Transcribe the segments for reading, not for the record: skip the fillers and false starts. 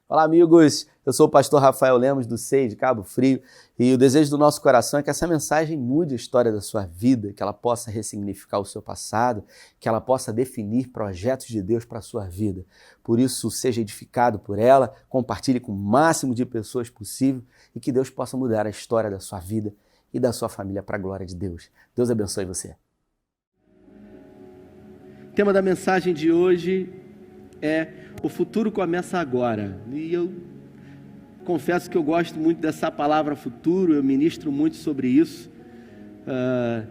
Olá, amigos! Eu sou o pastor Rafael Lemos, do SEI de Cabo Frio, e o desejo do nosso coração é que essa mensagem mude a história da sua vida, que ela possa ressignificar o seu passado, que ela possa definir projetos de Deus para a sua vida. Por isso, seja edificado por ela, compartilhe com o máximo de pessoas possível e que Deus possa mudar a história da sua vida e da sua família para a glória de Deus. Deus abençoe você. O tema da mensagem de hoje é o futuro começa agora. E eu confesso que eu gosto muito dessa palavra futuro, eu ministro muito sobre isso.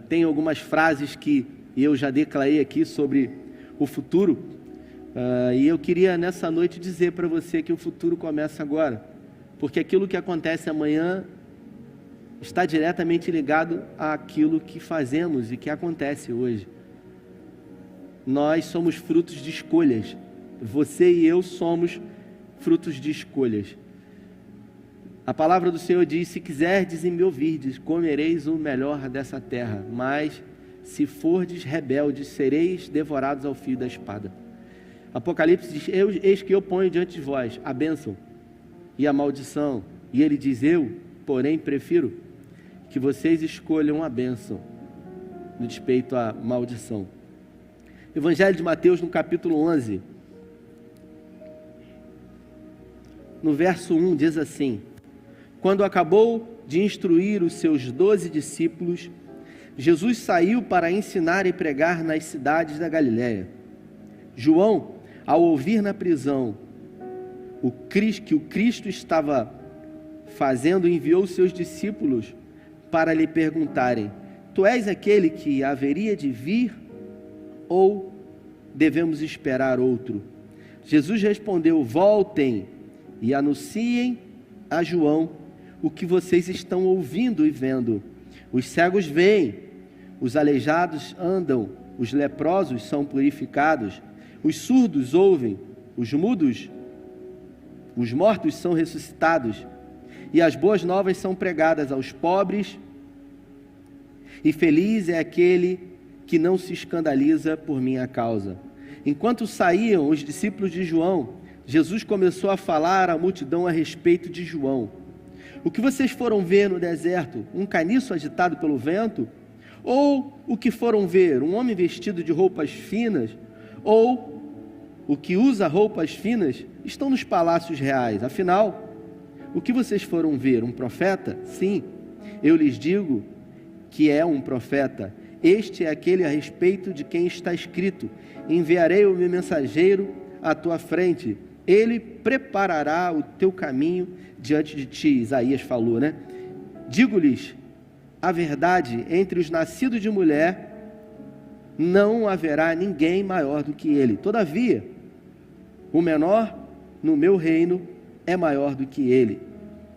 Tem algumas frases que eu já declarei aqui sobre o futuro. E eu queria nessa noite dizer para você que o futuro começa agora. Porque aquilo que acontece amanhã está diretamente ligado àquilo que fazemos e que acontece hoje. Nós somos frutos de escolhas. Você e eu somos frutos de escolhas. A palavra do Senhor diz: se quiserdes e me ouvirdes, comereis o melhor dessa terra, mas se fordes rebeldes, sereis devorados ao fio da espada. Apocalipse diz: eis que eu ponho diante de vós a bênção e a maldição. E ele diz: eu, porém, prefiro que vocês escolham a bênção no despeito à maldição. Evangelho de Mateus, no capítulo 11, no verso 1, diz assim: quando acabou de instruir os seus 12 discípulos, Jesus saiu para ensinar e pregar nas cidades da Galiléia. João, ao ouvir na prisão que o Cristo estava fazendo, enviou seus discípulos para lhe perguntarem: tu és aquele que haveria de vir ou devemos esperar outro? Jesus respondeu: voltem e anunciem a João o que vocês estão ouvindo e vendo. Os cegos veem, os aleijados andam, os leprosos são purificados, os surdos ouvem, os mudos, os mortos são ressuscitados, e as boas novas são pregadas aos pobres, e feliz é aquele que não se escandaliza por minha causa. Enquanto saíam os discípulos de João, Jesus começou a falar à multidão a respeito de João. O que vocês foram ver no deserto? Um caniço agitado pelo vento? Ou o que foram ver? Um homem vestido de roupas finas? Ou o que usa roupas finas estão nos palácios reais? Afinal, o que vocês foram ver? Um profeta? Sim, eu lhes digo que é um profeta. Este é aquele a respeito de quem está escrito: enviarei o meu mensageiro à tua frente, ele preparará o teu caminho diante de ti. Isaías falou, né? Digo-lhes a verdade, entre os nascidos de mulher não haverá ninguém maior do que ele. Todavia, o menor no meu reino é maior do que ele.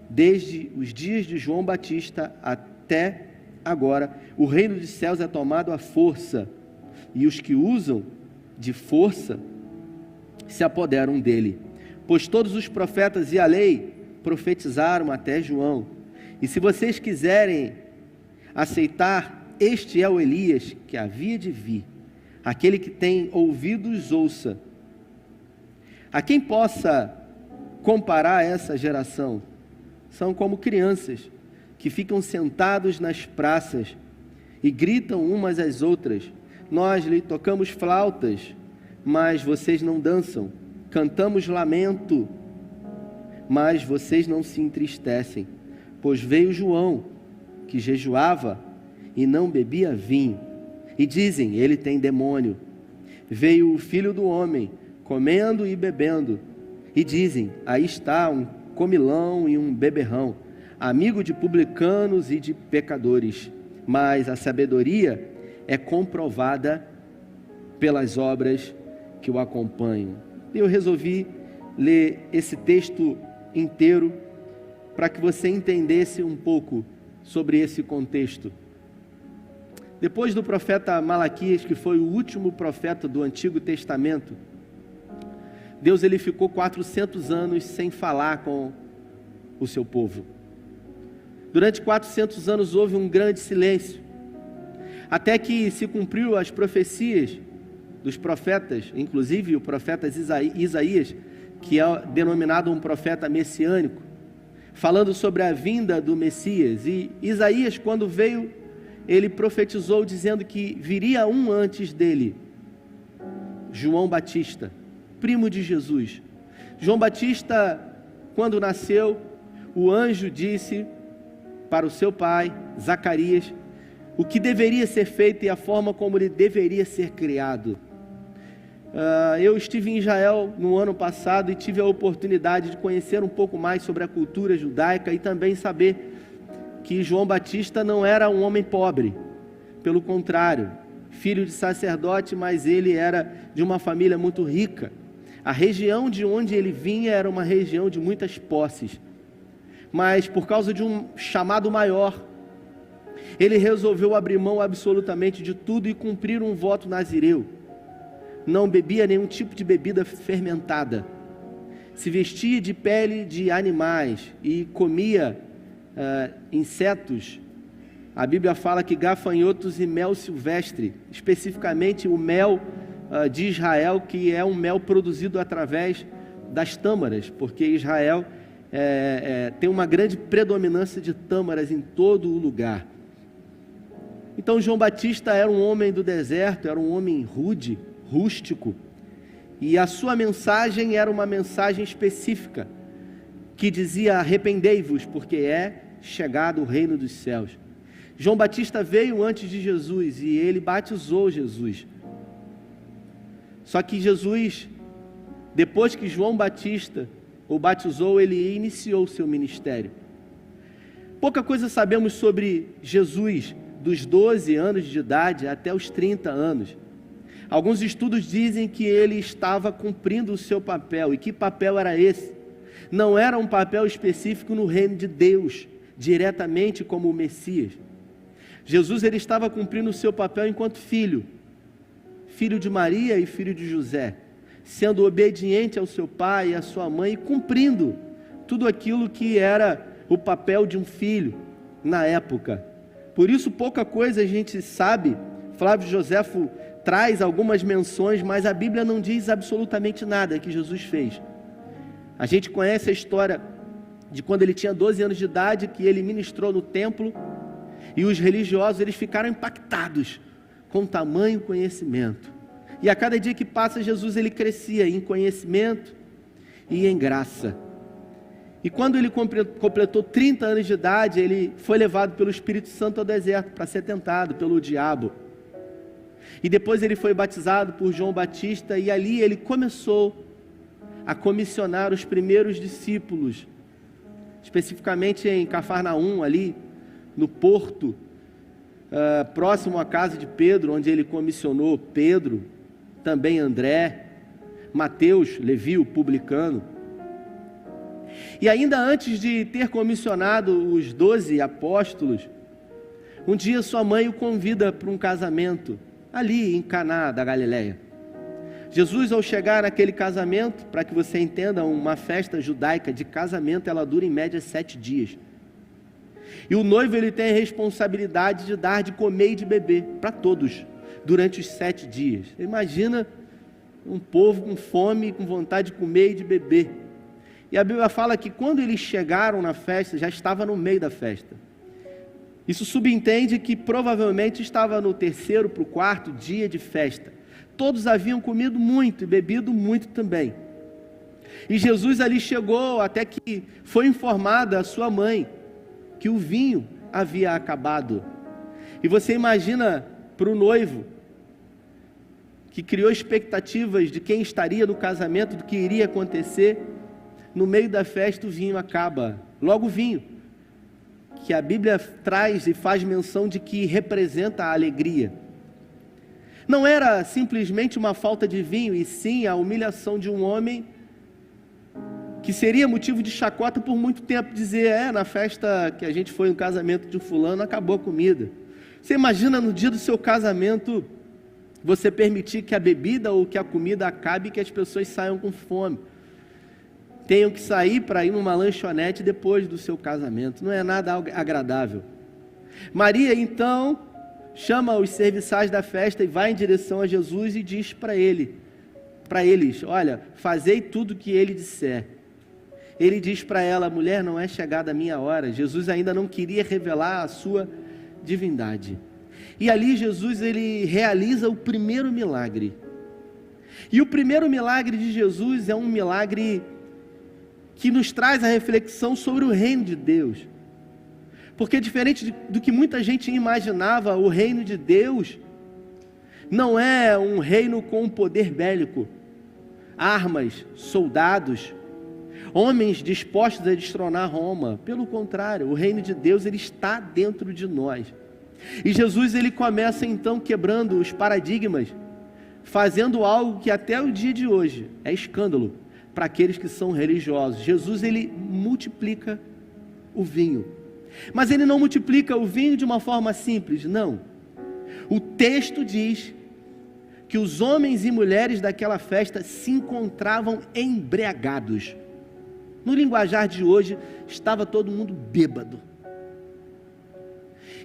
Desde os dias de João Batista até agora, o reino dos céus é tomado à força, e os que usam de força se apoderam dele. Pois todos os profetas e a lei profetizaram até João. E se vocês quiserem aceitar, este é o Elias que havia de vir. Aquele que tem ouvidos, ouça. A quem possa comparar essa geração? São como crianças que ficam sentados nas praças e gritam umas às outras: nós lhe tocamos flautas, mas vocês não dançam, cantamos lamento, mas vocês não se entristecem. Pois veio João, que jejuava e não bebia vinho, e dizem: ele tem demônio. Veio o Filho do Homem, comendo e bebendo, e dizem: aí está um comilão e um beberrão, amigo de publicanos e de pecadores. Mas a sabedoria é comprovada pelas obras que o acompanham. Eu resolvi ler esse texto inteiro para que você entendesse um pouco sobre esse contexto. Depois do profeta Malaquias, que foi o último profeta do Antigo Testamento, Deus ele ficou 400 anos sem falar com o seu povo. Durante 400 anos houve um grande silêncio, até que se cumpriu as profecias dos profetas, inclusive o profeta Isaías, que é denominado um profeta messiânico, falando sobre a vinda do Messias. E Isaías, quando veio, ele profetizou dizendo que viria um antes dele, João Batista, primo de Jesus. João Batista, quando nasceu, o anjo disse para o seu pai, Zacarias, o que deveria ser feito e a forma como ele deveria ser criado. Eu estive em Israel no ano passado e tive a oportunidade de conhecer um pouco mais sobre a cultura judaica e também saber que João Batista não era um homem pobre, pelo contrário, filho de sacerdote, mas ele era de uma família muito rica. A região de onde ele vinha era uma região de muitas posses, mas por causa de um chamado maior, ele resolveu abrir mão absolutamente de tudo e cumprir um voto nazireu. Não bebia nenhum tipo de bebida fermentada, se vestia de pele de animais e comia insetos. A Bíblia fala que gafanhotos e mel silvestre, especificamente o mel de Israel, que é um mel produzido através das tâmaras, porque Israel tem uma grande predominância de tâmaras em todo o lugar. Então João Batista era um homem do deserto, era um homem rude, rústico, e a sua mensagem era uma mensagem específica, que dizia: arrependei-vos, porque é chegado o reino dos céus. João Batista veio antes de Jesus e ele batizou Jesus. Só que Jesus, depois que João Batista o batizou, ele iniciou o seu ministério. Pouca coisa sabemos sobre Jesus, dos 12 anos de idade até os 30 anos. Alguns estudos dizem que ele estava cumprindo o seu papel. E que papel era esse? Não era um papel específico no reino de Deus, diretamente como o Messias. Jesus, ele estava cumprindo o seu papel enquanto filho de Maria e filho de José, sendo obediente ao seu pai e à sua mãe, e cumprindo tudo aquilo que era o papel de um filho na época. Por isso pouca coisa a gente sabe. Flávio Joséfo traz algumas menções, mas a Bíblia não diz absolutamente nada que Jesus fez. A gente conhece a história de quando ele tinha 12 anos de idade, que ele ministrou no templo, e os religiosos, eles ficaram impactados com tamanho conhecimento. E a cada dia que passa, Jesus, ele crescia em conhecimento e em graça. E quando ele completou 30 anos de idade, ele foi levado pelo Espírito Santo ao deserto para ser tentado pelo diabo. E depois ele foi batizado por João Batista, e ali ele começou a comissionar os primeiros discípulos, especificamente em Cafarnaum, ali no porto, próximo à casa de Pedro, onde ele comissionou Pedro, também André, Mateus, Levi, o publicano. E ainda antes de ter comissionado os 12 apóstolos, um dia sua mãe o convida para um casamento, ali em Caná da Galileia. Jesus, ao chegar naquele casamento, para que você entenda, uma festa judaica de casamento, ela dura em média 7 dias. E o noivo, ele tem a responsabilidade de dar de comer e de beber para todos, durante os 7 dias. Imagina um povo com fome, com vontade de comer e de beber. E a Bíblia fala que quando eles chegaram na festa, já estava no meio da festa. Isso subentende que provavelmente estava no 3º para o 4º dia de festa. Todos haviam comido muito e bebido muito também. E Jesus ali chegou, até que foi informada a sua mãe que o vinho havia acabado. E você imagina para o noivo, que criou expectativas de quem estaria no casamento, do que iria acontecer, no meio da festa o vinho acaba. Logo o vinho, que a Bíblia traz e faz menção de que representa a alegria. Não era simplesmente uma falta de vinho, e sim a humilhação de um homem que seria motivo de chacota por muito tempo, dizer, na festa que a gente foi no casamento de fulano, acabou a comida. Você imagina no dia do seu casamento, você permitir que a bebida ou que a comida acabe e que as pessoas saiam com fome, tenham que sair para ir numa lanchonete depois do seu casamento. Não é nada agradável. Maria então chama os serviçais da festa e vai em direção a Jesus e diz para ele para eles: olha, fazei tudo o que ele disser. Ele diz para ela: mulher, não é chegada a minha hora. Jesus ainda não queria revelar a sua divindade. E ali Jesus, ele realiza o primeiro milagre. E o primeiro milagre de Jesus é um milagre que nos traz a reflexão sobre o reino de Deus. Porque diferente do que muita gente imaginava, o reino de Deus não é um reino com poder bélico, armas, soldados, homens dispostos a destronar Roma. Pelo contrário, o reino de Deus, ele está dentro de nós. E Jesus, ele começa então quebrando os paradigmas, fazendo algo que até o dia de hoje é escândalo para aqueles que são religiosos. Jesus, ele multiplica o vinho, mas ele não multiplica o vinho de uma forma simples, não. O texto diz que os homens e mulheres daquela festa se encontravam embriagados. No linguajar de hoje, estava todo mundo bêbado.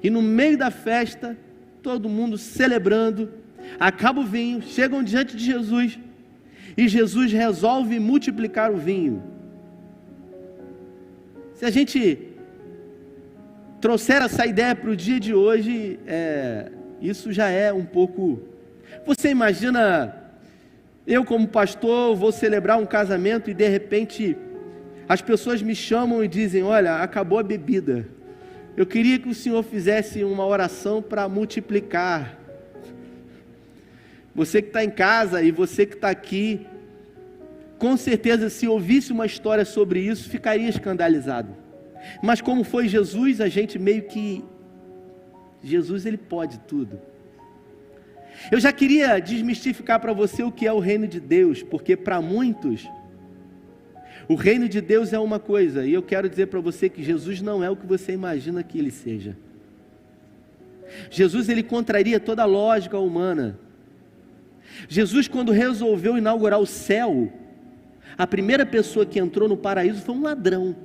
E no meio da festa, todo mundo celebrando, acaba o vinho, chegam diante de Jesus, e Jesus resolve multiplicar o vinho. Se a gente trouxer essa ideia para o dia de hoje, isso já é um pouco... Você imagina, eu como pastor vou celebrar um casamento e de repente as pessoas me chamam e dizem: olha, acabou a bebida, eu queria que o senhor fizesse uma oração para multiplicar. Você que está em casa e você que está aqui, com certeza se ouvisse uma história sobre isso, ficaria escandalizado. Mas como foi Jesus, a gente meio que... Jesus, ele pode tudo. Eu já queria desmistificar para você o que é o reino de Deus, porque para muitos, o reino de Deus é uma coisa, e eu quero dizer para você que Jesus não é o que você imagina que ele seja. Jesus, ele contraria toda a lógica humana. Jesus, quando resolveu inaugurar o céu, a primeira pessoa que entrou no paraíso foi um ladrão.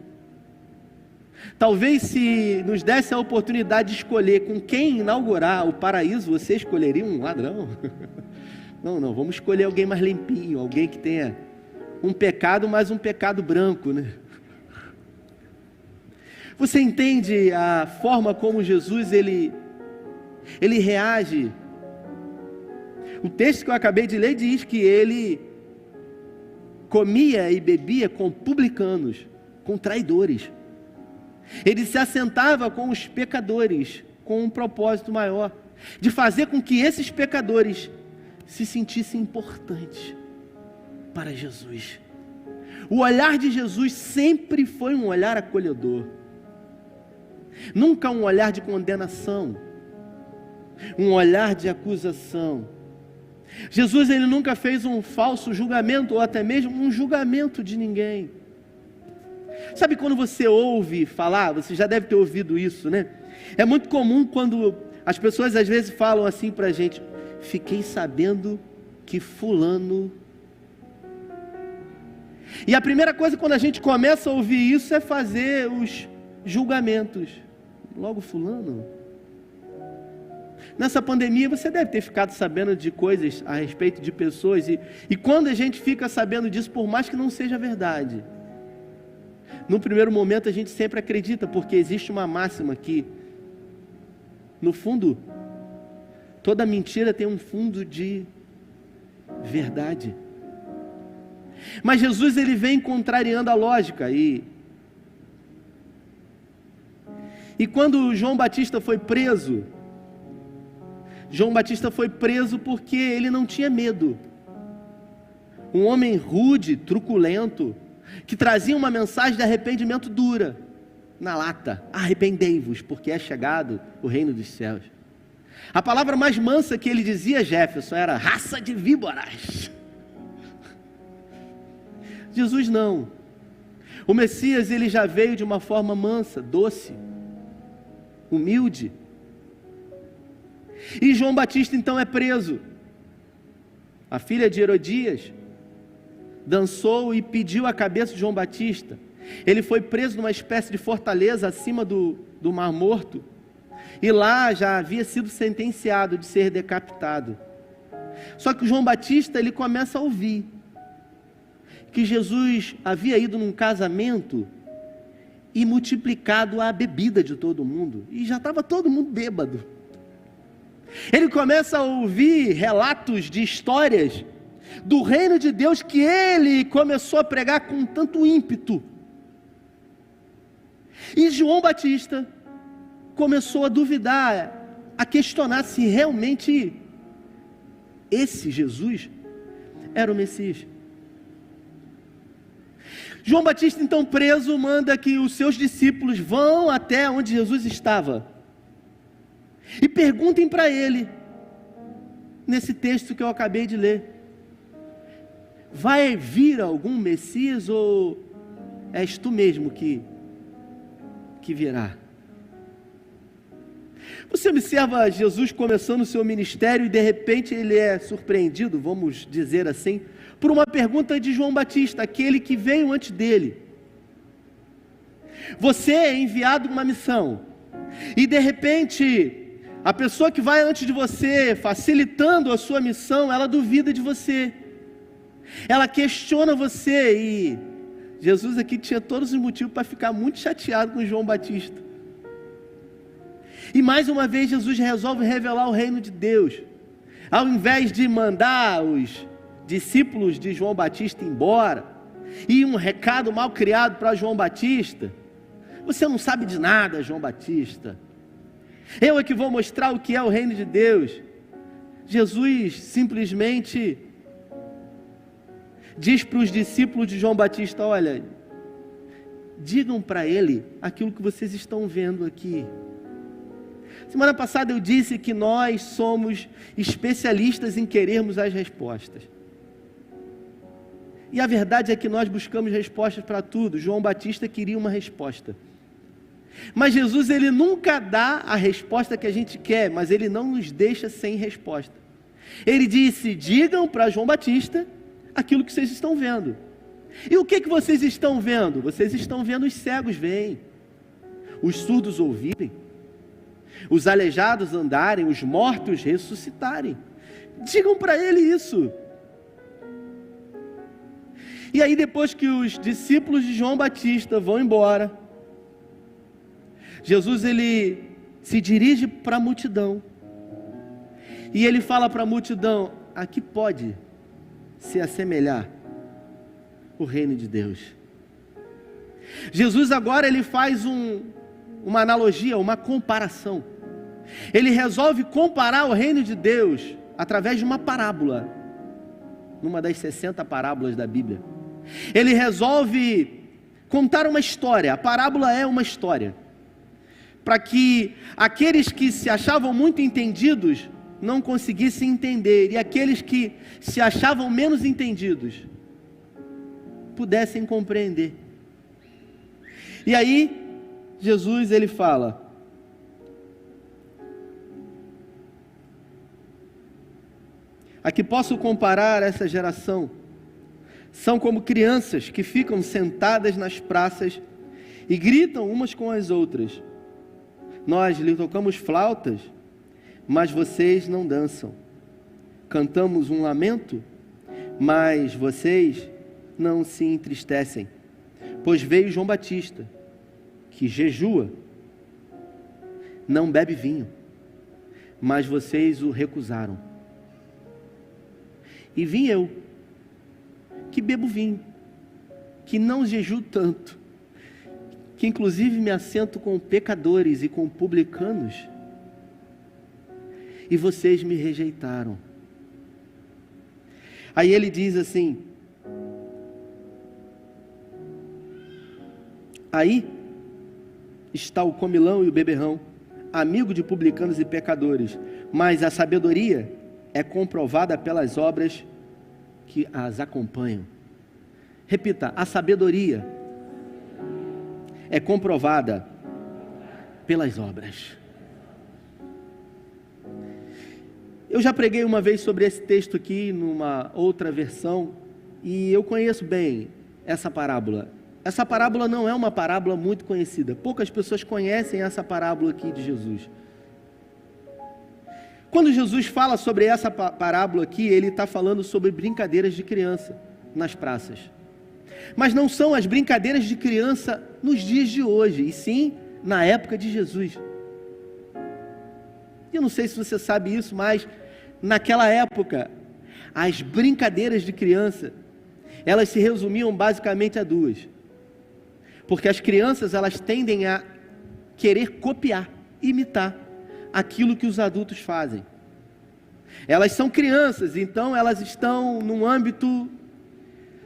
Talvez se nos desse a oportunidade de escolher com quem inaugurar o paraíso, você escolheria um ladrão? Não, vamos escolher alguém mais limpinho, alguém que tenha um pecado, mas um pecado branco, né? Você entende a forma como Jesus, ele reage? O texto que eu acabei de ler diz que ele comia e bebia com publicanos, com traidores. Ele se assentava com os pecadores, com um propósito maior, de fazer com que esses pecadores se sentissem importantes para Jesus. O olhar de Jesus sempre foi um olhar acolhedor, nunca um olhar de condenação, um olhar de acusação. Jesus, ele nunca fez um falso julgamento, ou até mesmo um julgamento de ninguém. Sabe quando você ouve falar, você já deve ter ouvido isso, né? É muito comum quando as pessoas às vezes falam assim pra gente: fiquei sabendo que fulano... E a primeira coisa quando a gente começa a ouvir isso é fazer os julgamentos. Logo fulano. Nessa pandemia você deve ter ficado sabendo de coisas a respeito de pessoas, e quando a gente fica sabendo disso, por mais que não seja verdade, no primeiro momento a gente sempre acredita, porque existe uma máxima que, no fundo, toda mentira tem um fundo de verdade. Mas Jesus, ele vem contrariando a lógica, e quando João Batista foi preso porque ele não tinha medo. Um homem rude, truculento, que trazia uma mensagem de arrependimento dura, na lata: arrependei-vos, porque é chegado o reino dos céus. A palavra mais mansa que ele dizia, Jefferson, era raça de víboras. Jesus não. O Messias, ele já veio de uma forma mansa, doce, humilde. E João Batista então é preso. A filha de Herodias dançou e pediu a cabeça de João Batista. Ele foi preso numa espécie de fortaleza acima do Mar Morto, e lá já havia sido sentenciado de ser decapitado. Só que o João Batista, ele começa a ouvir que Jesus havia ido num casamento e multiplicado a bebida de todo mundo, e já estava todo mundo bêbado. Ele começa a ouvir relatos de histórias do reino de Deus que ele começou a pregar com tanto ímpeto. E João Batista começou a duvidar, a questionar se realmente esse Jesus era o Messias. João Batista, então preso, manda que os seus discípulos vão até onde Jesus estava e perguntem para ele, nesse texto que eu acabei de ler: vai vir algum Messias ou és tu mesmo que virá? Você observa Jesus começando o seu ministério e de repente ele é surpreendido, vamos dizer assim, por uma pergunta de João Batista, aquele que veio antes dele. Você é enviado uma missão, e de repente, a pessoa que vai antes de você, facilitando a sua missão, ela duvida de você, ela questiona você, e Jesus aqui tinha todos os motivos para ficar muito chateado com João Batista. E mais uma vez Jesus resolve revelar o reino de Deus. Ao invés de mandar os discípulos de João Batista embora, e um recado mal criado para João Batista: você não sabe de nada, João Batista, eu é que vou mostrar o que é o reino de Deus. Jesus simplesmente diz para os discípulos de João Batista: olha, digam para ele aquilo que vocês estão vendo aqui. Semana passada eu disse que nós somos especialistas em querermos as respostas. E a verdade é que nós buscamos respostas para tudo. João Batista queria uma resposta. Mas Jesus, ele nunca dá a resposta que a gente quer, mas ele não nos deixa sem resposta. Ele disse: digam para João Batista aquilo que vocês estão vendo. E o que vocês estão vendo? Vocês estão vendo os cegos verem, os surdos ouvirem, os aleijados andarem, os mortos ressuscitarem. Digam para ele isso. E aí, depois que os discípulos de João Batista vão embora, Jesus, ele se dirige para a multidão, e ele fala para a multidão: a que pode se assemelhar o reino de Deus? Jesus agora ele faz uma analogia, uma comparação. Ele resolve comparar o reino de Deus através de uma parábola, numa das 60 parábolas da Bíblia. Ele resolve contar uma história. A parábola é uma história, para que aqueles que se achavam muito entendidos não conseguissem entender, e aqueles que se achavam menos entendidos pudessem compreender. E aí Jesus ele fala: a que posso comparar essa geração? São como crianças que ficam sentadas nas praças e gritam umas com as outras. Nós lhe tocamos flautas, mas vocês não dançam. Cantamos um lamento, mas vocês não se entristecem. Pois veio João Batista, que jejua, não bebe vinho, mas vocês o recusaram. E vim eu, que bebo vinho, que não jejuo tanto, que inclusive me assento com pecadores e com publicanos, e vocês me rejeitaram. Aí ele diz assim: aí está o comilão e o beberrão, amigo de publicanos e pecadores, mas a sabedoria é comprovada pelas obras que as acompanham. Repita: a sabedoria é comprovada pelas obras. Eu já preguei uma vez sobre esse texto aqui, numa outra versão, e eu conheço bem essa parábola. Essa parábola não é uma parábola muito conhecida, poucas pessoas conhecem essa parábola aqui de Jesus. Quando Jesus fala sobre essa parábola aqui, ele está falando sobre brincadeiras de criança nas praças. Mas não são as brincadeiras de criança nos dias de hoje, e sim na época de Jesus. Eu não sei se você sabe isso, mas naquela época, as brincadeiras de criança, elas se resumiam basicamente a duas. Porque as crianças, elas tendem a querer copiar, imitar aquilo que os adultos fazem. Elas são crianças, então elas estão num âmbito,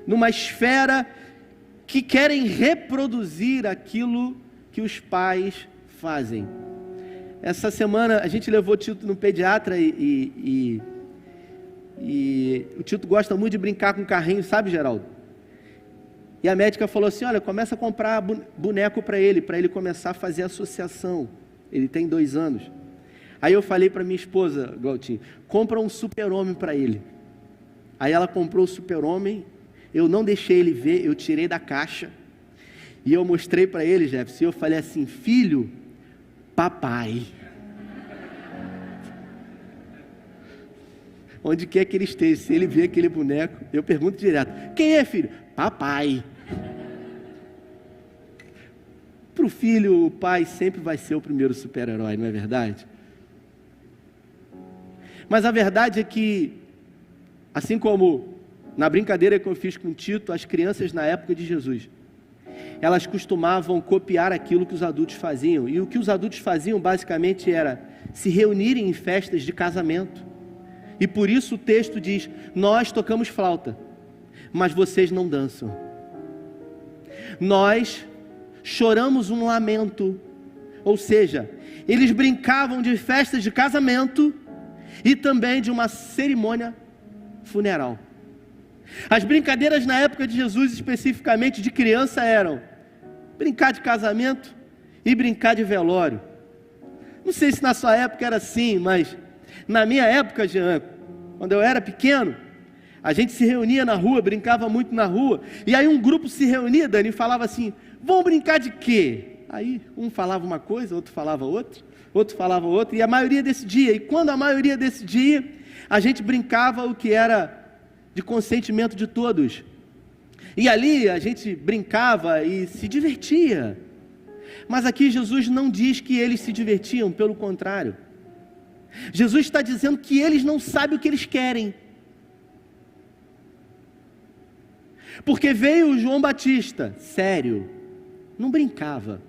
numa esfera que querem reproduzir aquilo que os pais fazem. Essa semana a gente levou o Tito no pediatra e o Tito gosta muito de brincar com carrinho, sabe, Geraldo? E a médica falou assim, olha, começa a comprar boneco para ele começar a fazer associação. Ele tem 2 anos. Aí eu falei para minha esposa, Glautinho, compra um super-homem para ele. Aí ela comprou o super-homem, eu não deixei ele ver, eu tirei da caixa, e eu mostrei para ele, Jefferson, e eu falei assim, filho, papai. Onde quer que ele esteja, se ele vê aquele boneco, eu pergunto direto, quem é, filho? Papai. Para o filho, o pai sempre vai ser o primeiro super-herói, não é verdade? Mas a verdade é que, assim como na brincadeira que eu fiz com o Tito, as crianças na época de Jesus, elas costumavam copiar aquilo que os adultos faziam, e o que os adultos faziam basicamente era se reunirem em festas de casamento, e por isso o texto diz, nós tocamos flauta, mas vocês não dançam, nós choramos um lamento, ou seja, eles brincavam de festas de casamento, e também de uma cerimônia funeral. As brincadeiras na época de Jesus, especificamente de criança, eram brincar de casamento e brincar de velório. Não sei se na sua época era assim, mas na minha época, Jean, quando eu era pequeno, a gente se reunia na rua, brincava muito na rua, e aí um grupo se reunia, Dani, e falava assim, vamos brincar de quê? Aí um falava uma coisa, outro falava outra, outro falava outra, e a maioria decidia, e quando a maioria decidia, a gente brincava o que era de consentimento de todos, e ali a gente brincava e se divertia, mas aqui Jesus não diz que eles se divertiam, pelo contrário, Jesus está dizendo que eles não sabem o que eles querem, porque veio João Batista, sério, não brincava,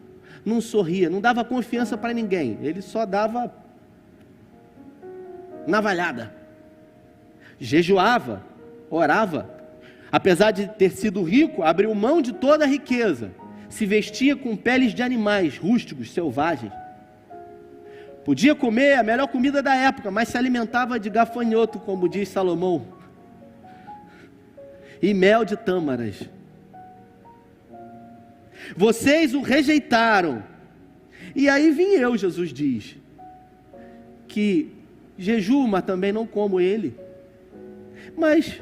não sorria, não dava confiança para ninguém, ele só dava navalhada, jejuava, orava, apesar de ter sido rico, abriu mão de toda a riqueza, se vestia com peles de animais rústicos, selvagens, podia comer a melhor comida da época, mas se alimentava de gafanhoto, como diz Salomão, e mel de tâmaras. Vocês o rejeitaram, e aí vim eu, Jesus diz, que jejuo, mas também não como ele, mas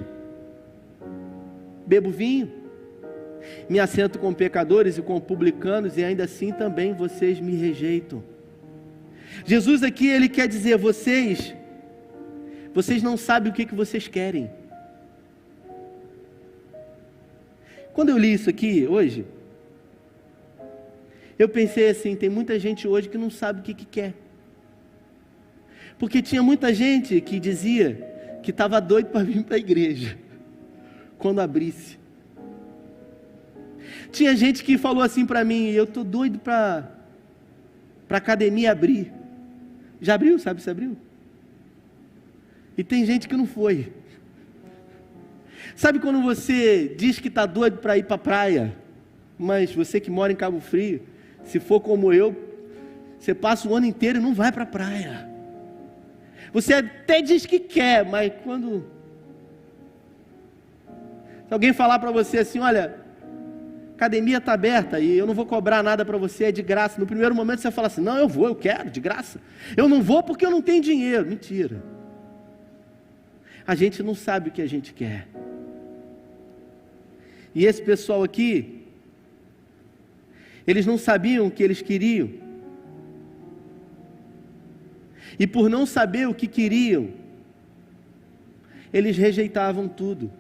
bebo vinho, me assento com pecadores e com publicanos, e ainda assim também vocês me rejeitam. Jesus aqui, ele quer dizer, vocês não sabem o que vocês querem. Quando eu li isso aqui hoje, eu pensei assim, tem muita gente hoje que não sabe o que quer, porque tinha muita gente que dizia que estava doido para vir para a igreja, quando abrisse. Tinha gente que falou assim para mim, eu estou doido para a academia abrir. Já abriu? Sabe se abriu? E tem gente que não foi. Sabe quando você diz que está doido para ir para a praia, mas você que mora em Cabo Frio, se for como eu, você passa o ano inteiro e não vai para a praia. Você até diz que quer, mas quando... Se alguém falar para você assim, olha, academia está aberta e eu não vou cobrar nada para você, é de graça. No primeiro momento você fala assim, não, eu vou, eu quero, de graça. Eu não vou porque eu não tenho dinheiro. Mentira. A gente não sabe o que a gente quer. E esse pessoal aqui, eles não sabiam o que eles queriam. E por não saber o que queriam, eles rejeitavam tudo.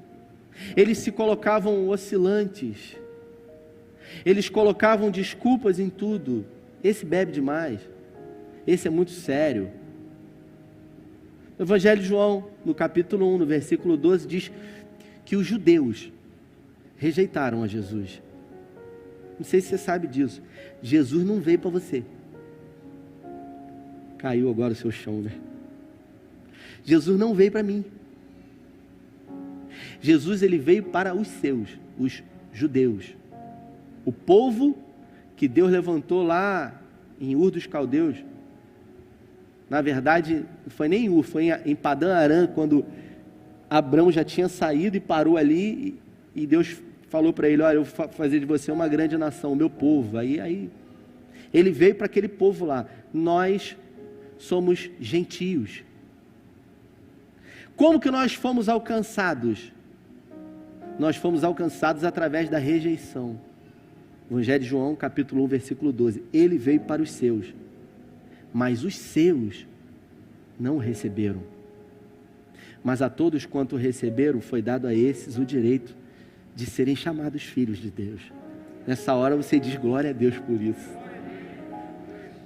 Eles se colocavam oscilantes. Eles colocavam desculpas em tudo. Esse bebe demais. Esse é muito sério. O Evangelho de João, no capítulo 1, no versículo 12, diz que os judeus rejeitaram a Jesus. Não sei se você sabe disso. Jesus não veio para você. Caiu agora o seu chão, né? Jesus não veio para mim. Jesus, ele veio para os seus, os judeus. O povo que Deus levantou lá em Ur dos Caldeus. Na verdade, não foi nem em Ur, foi em Padã Arã, quando Abrão já tinha saído e parou ali, e Deus falou para ele: olha, eu vou fazer de você uma grande nação, o meu povo. Aí ele veio para aquele povo lá. Nós somos gentios. Como que nós fomos alcançados? Nós fomos alcançados através da rejeição. Evangelho de João, capítulo 1, versículo 12. Ele veio para os seus, mas os seus não receberam. Mas a todos quanto receberam, foi dado a esses o direito de serem chamados filhos de Deus. Nessa hora você diz glória a Deus por isso.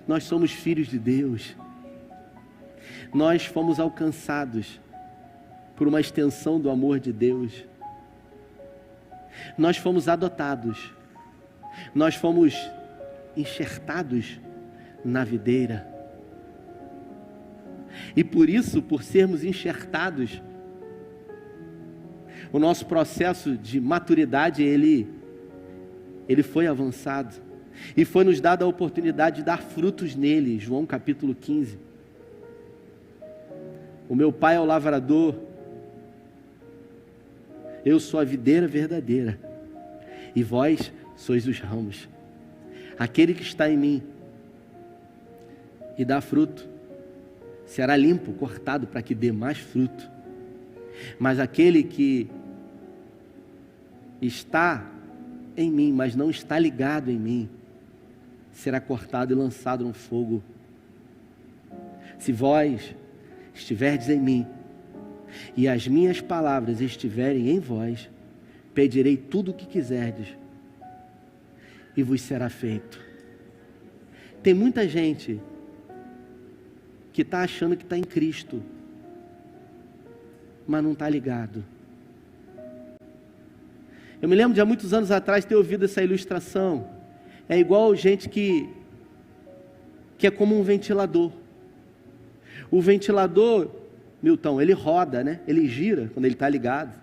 Nós somos filhos de Deus. Nós fomos alcançados por uma extensão do amor de Deus. Nós fomos adotados. Nós fomos enxertados na videira. E por isso, por sermos enxertados, o nosso processo de maturidade, ele foi avançado. E foi nos dada a oportunidade de dar frutos nele. João capítulo 15. O meu pai é o lavrador. Eu sou a videira verdadeira. E vós sois os ramos. Aquele que está em mim e dá fruto, será limpo, cortado para que dê mais fruto. Mas aquele que está em mim, mas não está ligado em mim, será cortado e lançado no fogo. Se vós estiverdes em mim, e as minhas palavras estiverem em vós, pedirei tudo o que quiserdes, e vos será feito. Tem muita gente que está achando que está em Cristo, mas não está ligado. Eu me lembro de há muitos anos atrás ter ouvido essa ilustração. É igual gente que é como um ventilador. O ventilador, Milton, ele roda, né? Ele gira quando ele está ligado.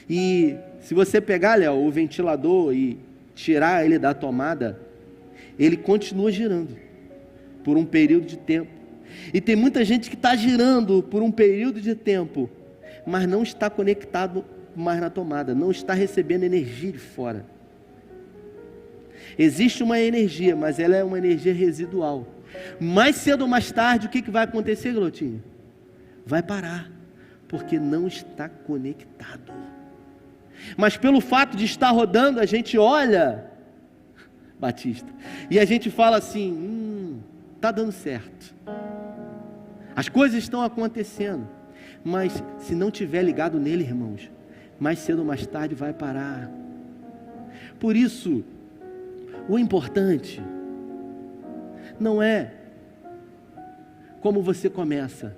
E se você pegar, Léo, o ventilador e tirar ele da tomada, ele continua girando por um período de tempo. E tem muita gente que está girando por um período de tempo, mas não está conectado mais na tomada, não está recebendo energia de fora. Existe uma energia, mas ela é uma energia residual. Mais cedo ou mais tarde, o que vai acontecer, Glotinho? Vai parar, porque não está conectado. Mas pelo fato de estar rodando, a gente olha, Batista, e a gente fala assim, está dando certo. As coisas estão acontecendo, mas se não tiver ligado nele, irmãos, mais cedo ou mais tarde vai parar. Por isso, o importante não é como você começa.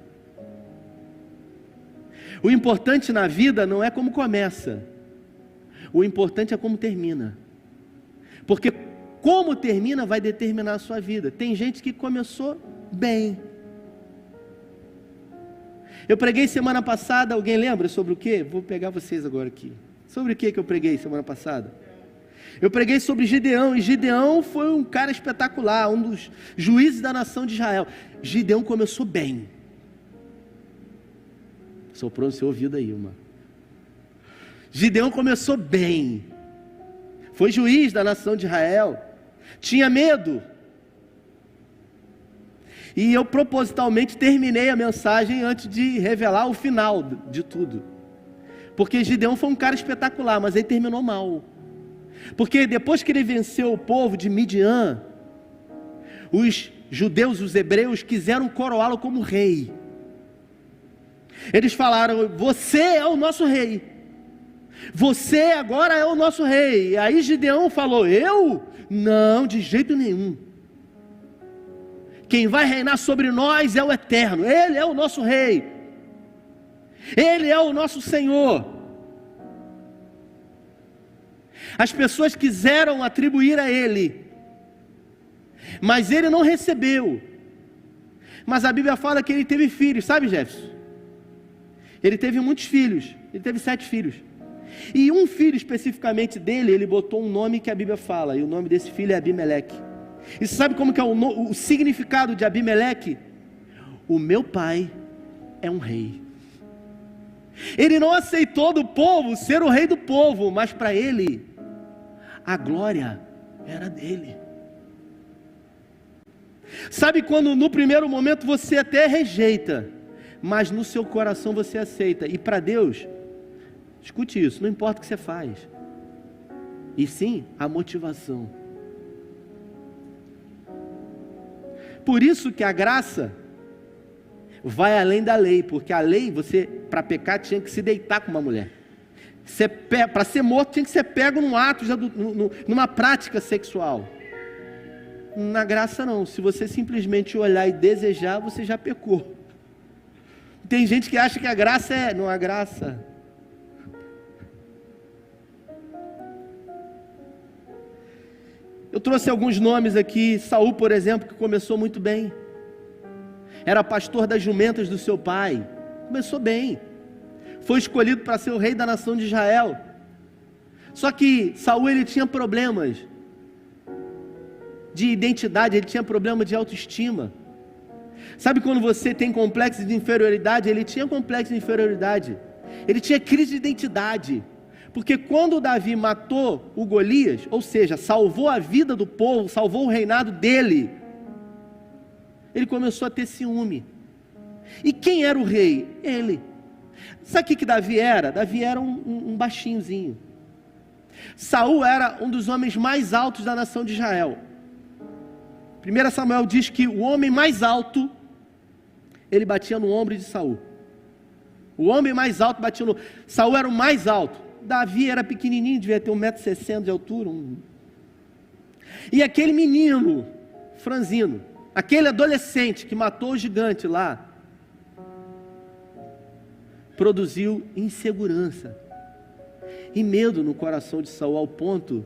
O importante na vida não é como começa. O importante é como termina. Porque como termina vai determinar a sua vida. Tem gente que começou bem. Eu preguei semana passada, alguém lembra sobre o quê? Vou pegar vocês agora aqui. Sobre o que eu preguei semana passada? Eu preguei sobre Gideão, e Gideão foi um cara espetacular, um dos juízes da nação de Israel. Gideão começou bem. Soprou no seu ouvido aí, irmão. Gideão começou bem. Foi juiz da nação de Israel. Tinha medo. E eu propositalmente terminei a mensagem antes de revelar o final de tudo. Porque Gideão foi um cara espetacular, mas ele terminou mal. Porque depois que ele venceu o povo de Midian, os judeus, os hebreus, quiseram coroá-lo como rei. Eles falaram: você é o nosso rei, você agora é o nosso rei. E aí Gideão falou: eu? Não, de jeito nenhum. Quem vai reinar sobre nós é o Eterno, Ele é o nosso rei, Ele é o nosso Senhor. As pessoas quiseram atribuir a Ele, mas Ele não recebeu. Mas a Bíblia fala que Ele teve filhos, sabe, Jefferson? Ele teve muitos filhos, Ele teve 7 filhos. E um filho especificamente dele, Ele botou um nome que a Bíblia fala, e o nome desse filho é Abimeleque. E você sabe como que é o significado de Abimeleque? O meu pai é um rei. Ele não aceitou do povo ser o rei do povo, mas para ele, a glória era dele. Sabe quando no primeiro momento você até rejeita, mas no seu coração você aceita? E para Deus, escute isso, não importa o que você faz, e sim a motivação. Por isso que a graça vai além da lei, porque a lei, você, para pecar, tinha que se deitar com uma mulher. Para ser morto, tinha que ser pego num ato, numa prática sexual. Na graça não, se você simplesmente olhar e desejar, você já pecou. Tem gente que acha que a graça não há graça. Eu trouxe alguns nomes aqui. Saul, por exemplo, que começou muito bem, era pastor das jumentas do seu pai, começou bem, foi escolhido para ser o rei da nação de Israel. Só que Saul, ele tinha problemas de identidade, ele tinha problema de autoestima. Sabe quando você tem complexo de inferioridade? Ele tinha complexo de inferioridade, ele tinha crise de identidade. Porque quando Davi matou o Golias, ou seja, salvou a vida do povo, salvou o reinado dele, ele começou a ter ciúme. E quem era o rei? Ele. Sabe o que Davi era? Davi era um baixinhozinho. Saul era um dos homens mais altos da nação de Israel. 1 Samuel diz que o homem mais alto, ele batia no ombro de Saul. O homem mais alto batia no... Saul era o mais alto. Davi era pequenininho, devia ter 1,60 m de altura. E aquele menino, franzino, aquele adolescente que matou o gigante lá, produziu insegurança e medo no coração de Saul, ao ponto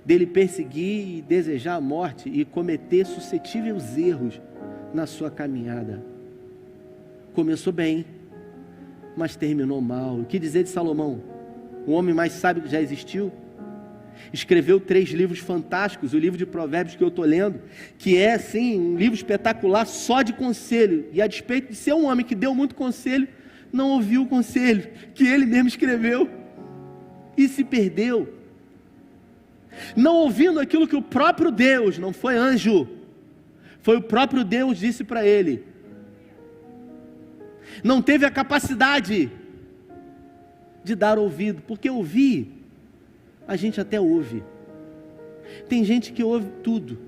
dele perseguir e desejar a morte e cometer suscetíveis erros na sua caminhada. Começou bem, mas terminou mal. O que dizer de Salomão? O homem mais sábio que já existiu. Escreveu 3 livros fantásticos. O livro de Provérbios que eu estou lendo, que é assim, um livro espetacular só de conselho. E a despeito de ser um homem que deu muito conselho, não ouviu o conselho que ele mesmo escreveu e se perdeu, não ouvindo aquilo que o próprio Deus, não foi anjo, foi o próprio Deus, disse para ele. Não teve a capacidade de dar ouvido, porque ouvir, a gente até ouve, tem gente que ouve tudo.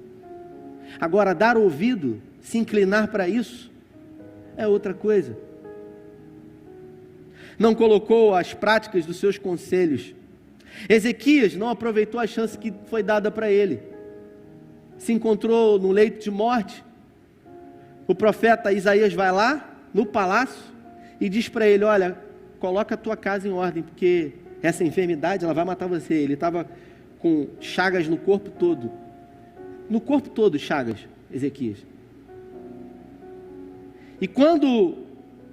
Agora, dar ouvido, se inclinar para isso, é outra coisa. Não colocou as práticas dos seus conselhos. Ezequias não aproveitou a chance que foi dada para ele. Se encontrou no leito de morte. O profeta Isaías vai lá no palácio e diz para ele: olha, coloca a tua casa em ordem, porque essa enfermidade, ela vai matar você. Ele estava com chagas no corpo todo, chagas, Ezequias. E quando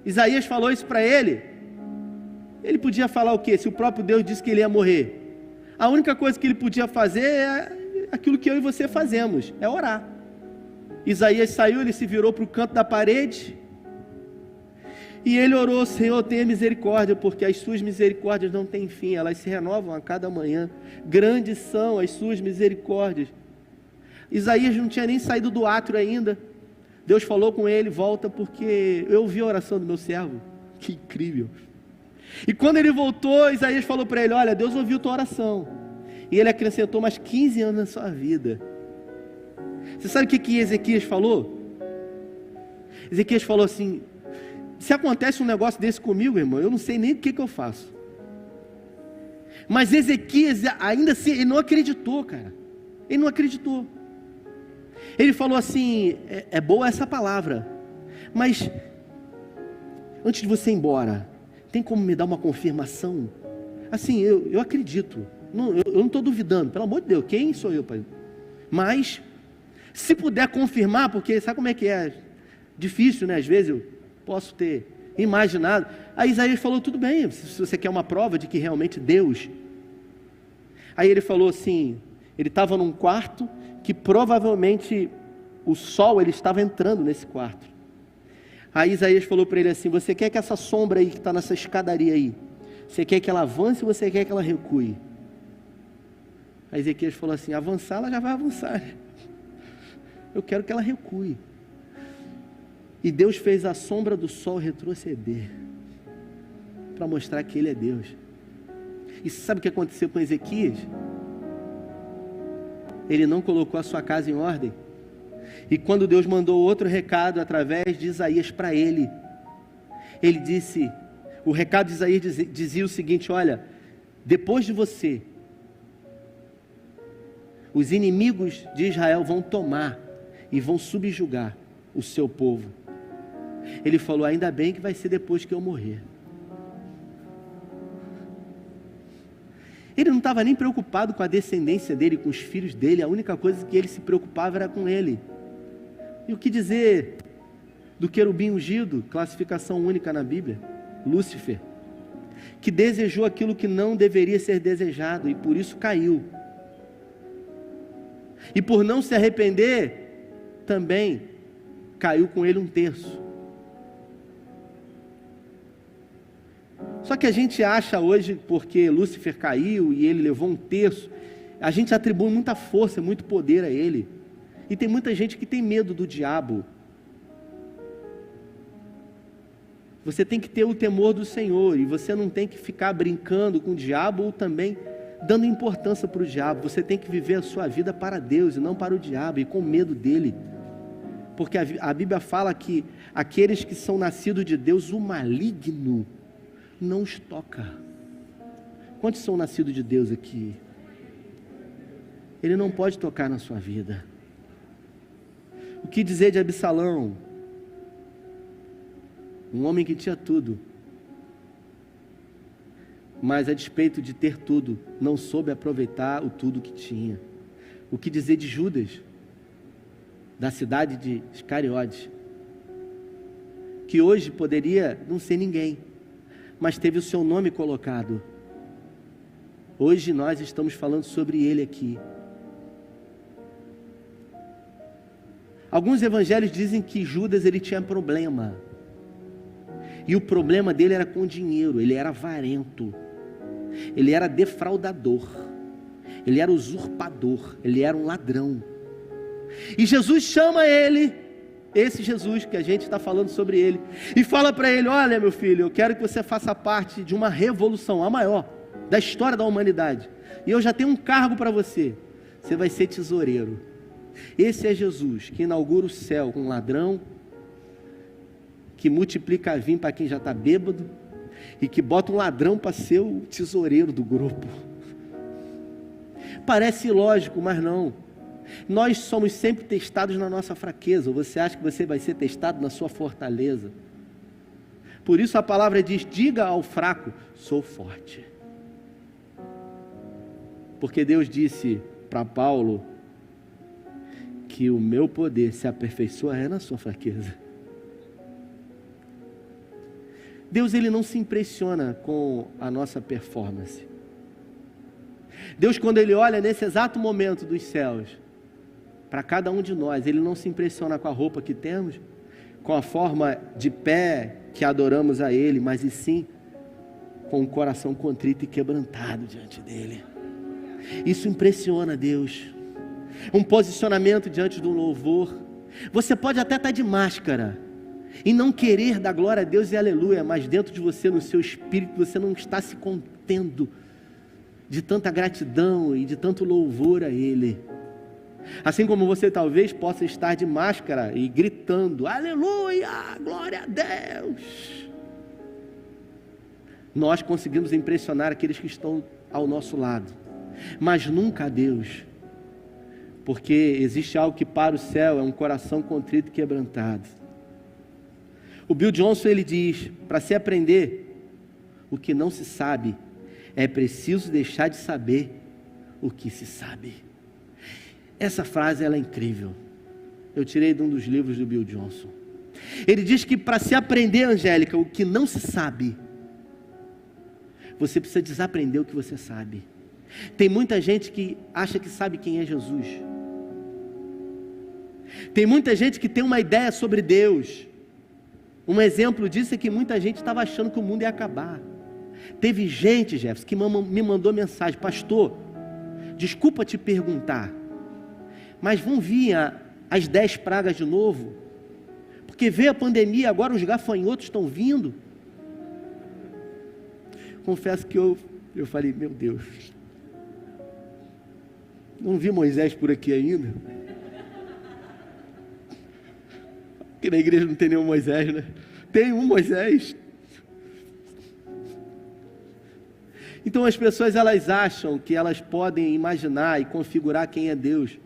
Isaías falou isso para ele podia falar o quê? Se o próprio Deus disse que ele ia morrer, a única coisa que ele podia fazer é aquilo que eu e você fazemos, é orar. Isaías saiu, ele se virou para o canto da parede e ele orou: Senhor, tenha misericórdia, porque as suas misericórdias não têm fim, elas se renovam a cada manhã, grandes são as suas misericórdias. Isaías não tinha nem saído do átrio ainda, Deus falou com ele: volta, porque eu ouvi a oração do meu servo. Que incrível! E quando ele voltou, Isaías falou para ele: olha, Deus ouviu tua oração, e ele acrescentou mais 15 anos na sua vida. Você sabe o que Ezequias falou? Ezequias falou assim: se acontece um negócio desse comigo, irmão, eu não sei nem o que eu faço. Mas Ezequias, ainda assim, ele não acreditou, cara. Ele não acreditou. Ele falou assim: é boa essa palavra, mas antes de você ir embora, tem como me dar uma confirmação? Assim, eu acredito, eu não estou duvidando, pelo amor de Deus, quem sou eu, pai? Mas, se puder confirmar, porque sabe como é que é? Difícil, né? Às vezes eu posso ter imaginado. Aí Isaías falou: tudo bem, se você quer uma prova de que realmente Deus. Aí ele falou assim, ele estava num quarto que provavelmente o sol, ele estava entrando nesse quarto. Aí Isaías falou para ele assim: você quer que essa sombra aí que está nessa escadaria aí, você quer que ela avance ou você quer que ela recue? Aí Ezequias falou assim: avançar, ela já vai avançar. Eu quero que ela recue. E Deus fez a sombra do sol retroceder, para mostrar que Ele é Deus. E sabe o que aconteceu com Ezequias? Ele não colocou a sua casa em ordem. E quando Deus mandou outro recado através de Isaías para ele, ele disse, o recado de Isaías dizia o seguinte: olha, depois de você, os inimigos de Israel vão tomar e vão subjugar o seu povo. Ele falou: ainda bem que vai ser depois que eu morrer. Ele não estava nem preocupado com a descendência dele, com os filhos dele. A única coisa que ele se preocupava era com ele. E o que dizer do querubim ungido, classificação única na Bíblia, Lúcifer, que desejou aquilo que não deveria ser desejado e por isso caiu. E por não se arrepender, também caiu com ele um terço. Só que a gente acha hoje, porque Lúcifer caiu e ele levou um terço, a gente atribui muita força, muito poder a ele. E tem muita gente que tem medo do diabo. Você tem que ter o temor do Senhor, e você não tem que ficar brincando com o diabo ou também dando importância para o diabo. Você tem que viver a sua vida para Deus e não para o diabo, e com medo dele. Porque a Bíblia fala que aqueles que são nascidos de Deus, o maligno não os toca. Quantos são nascidos de Deus aqui? Ele não pode tocar na sua vida. O que dizer de Absalão? Um homem que tinha tudo, mas a despeito de ter tudo, não soube aproveitar o tudo que tinha. O que dizer de Judas, da cidade de Iscariotes, que hoje poderia não ser ninguém, mas teve o seu nome colocado. Hoje nós estamos falando sobre ele aqui. Alguns evangelhos dizem que Judas, ele tinha problema, e o problema dele era com dinheiro. Ele era avarento, ele era defraudador, ele era usurpador, ele era um ladrão. E Jesus chama ele, esse Jesus que a gente está falando sobre ele, e fala para ele: olha, meu filho, eu quero que você faça parte de uma revolução, a maior da história da humanidade, e eu já tenho um cargo para você. Você vai ser tesoureiro. Esse é Jesus que inaugura o céu com um ladrão, que multiplica vinho para quem já está bêbado, e que bota um ladrão para ser o tesoureiro do grupo. Parece ilógico, mas não. Nós somos sempre testados na nossa fraqueza. Ou você acha que você vai ser testado na sua fortaleza? Por isso a palavra diz: diga ao fraco, sou forte. Porque Deus disse para Paulo que o meu poder se aperfeiçoa na sua fraqueza. Deus, ele não se impressiona com a nossa performance. Deus, quando ele olha nesse exato momento dos céus para cada um de nós, ele não se impressiona com a roupa que temos, com a forma de pé que adoramos a ele, mas e sim com o coração contrito e quebrantado diante dele. Isso impressiona Deus. Um posicionamento diante do louvor. Você pode até estar de máscara e não querer dar glória a Deus e aleluia, mas dentro de você, no seu espírito, você não está se contendo de tanta gratidão e de tanto louvor a Ele. Assim como você talvez possa estar de máscara e gritando, aleluia, glória a Deus. Nós conseguimos impressionar aqueles que estão ao nosso lado, mas nunca a Deus, porque existe algo que para o céu é um coração contrito e quebrantado. O Bill Johnson, ele diz, para se aprender o que não se sabe, é preciso deixar de saber o que se sabe. Essa frase, ela é incrível. Eu tirei de um dos livros do Bill Johnson. Ele diz que para se aprender, Angélica, o que não se sabe, você precisa desaprender o que você sabe. Tem muita gente que acha que sabe quem é Jesus. Tem muita gente que tem uma ideia sobre Deus. Um exemplo disso é que muita gente estava achando que o mundo ia acabar. Teve gente, Jefferson, que me mandou mensagem, pastor, desculpa te perguntar, mas vão vir as 10 pragas de novo? Porque veio a pandemia, agora os gafanhotos estão vindo. Confesso que eu falei, meu Deus, não vi Moisés por aqui ainda. Porque na igreja não tem nenhum Moisés, né? Tem um Moisés. Então as pessoas, elas acham que elas podem imaginar e configurar quem é Deus.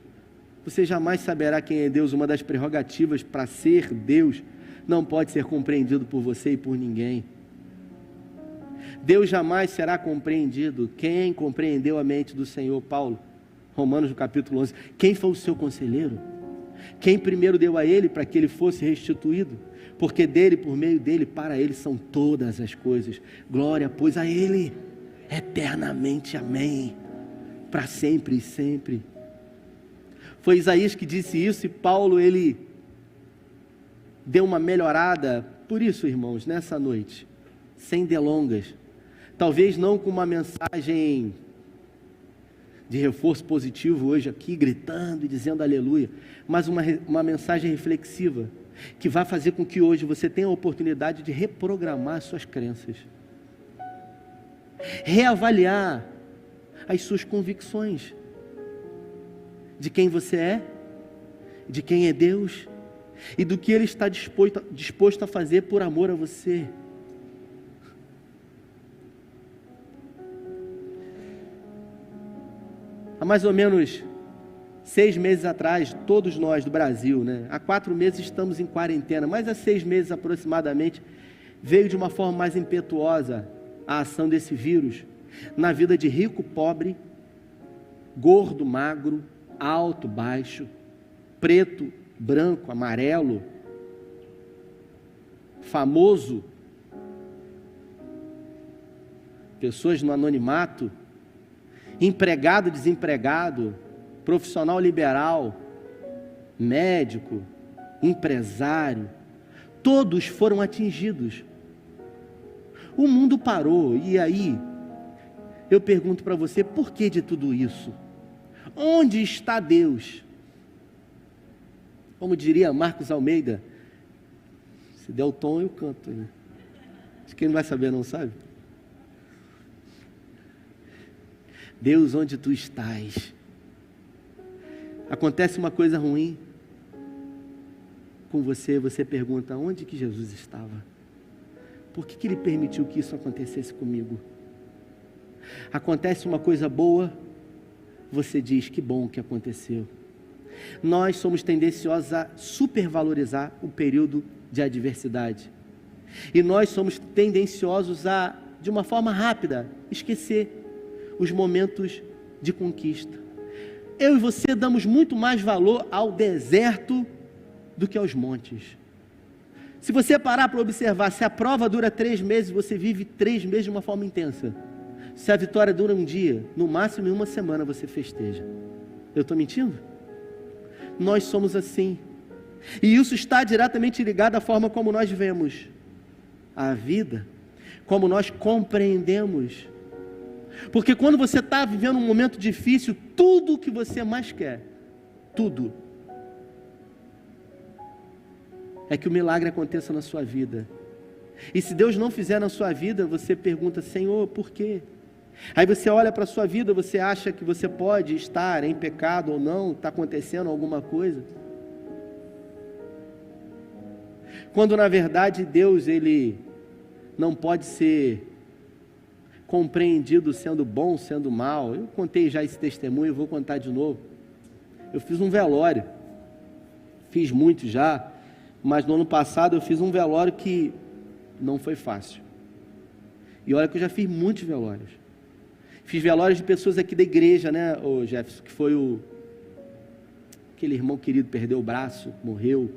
Você jamais saberá quem é Deus. Uma das prerrogativas para ser Deus não pode ser compreendido por você e por ninguém. Deus jamais será compreendido. Quem compreendeu a mente do Senhor? Paulo, Romanos no capítulo 11. Quem foi o seu conselheiro? Quem primeiro deu a ele para que ele fosse restituído? Porque dele, por meio dele, para ele são todas as coisas. Glória, pois, a ele eternamente, amém, para sempre e sempre. Foi Isaías que disse isso, e Paulo, ele deu uma melhorada. Por isso, irmãos, nessa noite, sem delongas, talvez não com uma mensagem de reforço positivo hoje aqui, gritando e dizendo aleluia, mas uma mensagem reflexiva, que vai fazer com que hoje você tenha a oportunidade de reprogramar as suas crenças, reavaliar as suas convicções, de quem você é, de quem é Deus, e do que Ele está disposto a fazer por amor a você. Há mais ou menos 6 meses atrás, todos nós do Brasil, né? Há 4 meses estamos em quarentena, mas há 6 meses aproximadamente, veio de uma forma mais impetuosa a ação desse vírus na vida de rico, pobre, gordo, magro, alto, baixo, preto, branco, amarelo, famoso, pessoas no anonimato, empregado, desempregado, profissional liberal, médico, empresário, todos foram atingidos. O mundo parou, e aí eu pergunto para você, por que de tudo isso? Onde está Deus? Como diria Marcos Almeida, se der o tom eu canto, né? Acho que quem não vai saber não sabe. Deus, onde tu estás? Acontece uma coisa ruim com você, você pergunta, onde que Jesus estava? Por que Ele permitiu que isso acontecesse comigo? Acontece uma coisa boa, você diz, que bom que aconteceu. Nós somos tendenciosos a supervalorizar o período de adversidade. E nós somos tendenciosos a, de uma forma rápida, esquecer os momentos de conquista. Eu e você damos muito mais valor ao deserto do que aos montes. Se você parar para observar, se a prova dura 3 meses, você vive 3 meses de uma forma intensa. Se a vitória dura um dia, no máximo em uma semana você festeja. Eu estou mentindo? Nós somos assim. E isso está diretamente ligado à forma como nós vemos a vida, como nós compreendemos. Porque quando você está vivendo um momento difícil, tudo o que você mais quer, tudo, é que o milagre aconteça na sua vida. E se Deus não fizer na sua vida, você pergunta, Senhor, por quê? Aí você olha para a sua vida, você acha que você pode estar em pecado ou não, está acontecendo alguma coisa. Quando na verdade Deus, Ele não pode ser compreendido sendo bom, sendo mal. Eu contei já esse testemunho, eu vou contar de novo. Eu fiz um velório, fiz muito já, mas no ano passado eu fiz um velório que não foi fácil. E olha que eu já fiz muitos velórios. Fiz velórios de pessoas aqui da igreja, né, o Jefferson, que foi aquele irmão querido, perdeu o braço, morreu.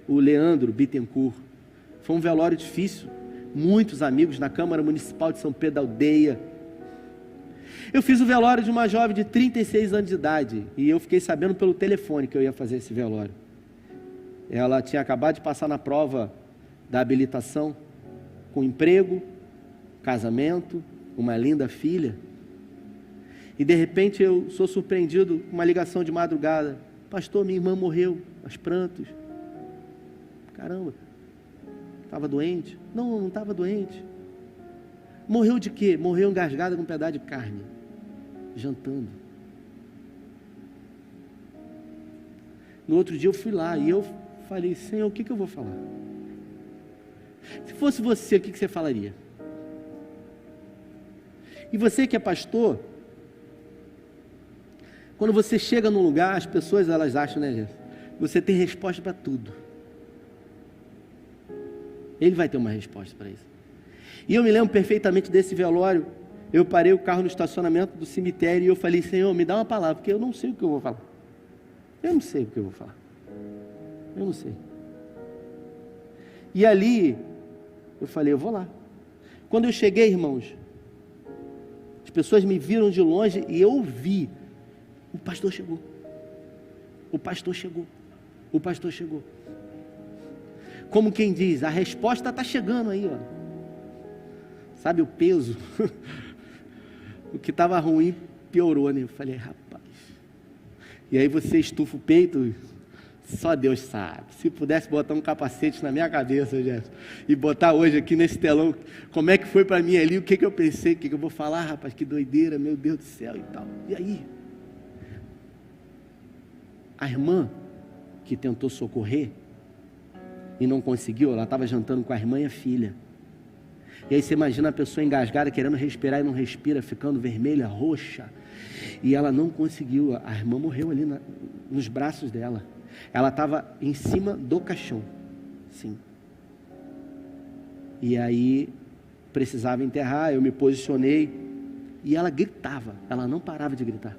O Leandro Bittencourt. Foi um velório difícil. Muitos amigos na Câmara Municipal de São Pedro da Aldeia. Eu fiz o velório de uma jovem de 36 anos de idade. E eu fiquei sabendo pelo telefone que eu ia fazer esse velório. Ela tinha acabado de passar na prova da habilitação, com emprego, casamento, uma linda filha. E de repente eu sou surpreendido com uma ligação de madrugada. Pastor, minha irmã morreu, aos prantos. Caramba, estava doente? Não estava doente. Morreu de quê? Morreu engasgada com um pedaço de carne, jantando. No outro dia eu fui lá e eu falei, Senhor, o que eu vou falar? Se fosse você, o que você falaria? E você que é pastor, quando você chega num lugar, as pessoas elas acham, né, gente? Você tem resposta para tudo. Ele vai ter uma resposta para isso. E eu me lembro perfeitamente desse velório. Eu parei o carro no estacionamento do cemitério e eu falei, Senhor, me dá uma palavra, porque eu não sei o que eu vou falar. Eu não sei o que eu vou falar. Eu não sei. E ali, eu falei, eu vou lá. Quando eu cheguei, irmãos, as pessoas me viram de longe e eu ouvi, o pastor chegou. O pastor chegou. O pastor chegou. Como quem diz, a resposta está chegando aí, ó. Sabe o peso? O que estava ruim piorou, né? Eu falei, rapaz. E aí você estufa o peito, só Deus sabe. Se pudesse botar um capacete na minha cabeça, Jefferson, e botar hoje aqui nesse telão, como é que foi para mim ali, o que eu pensei, o que eu vou falar, rapaz, que doideira, meu Deus do céu e tal. E aí? A irmã que tentou socorrer, e não conseguiu, ela estava jantando com a irmã e a filha. E aí você imagina a pessoa engasgada, querendo respirar e não respira, ficando vermelha, roxa. E ela não conseguiu, a irmã morreu ali nos braços dela. Ela estava em cima do caixão, sim. E aí precisava enterrar, eu me posicionei. E ela gritava, ela não parava de gritar.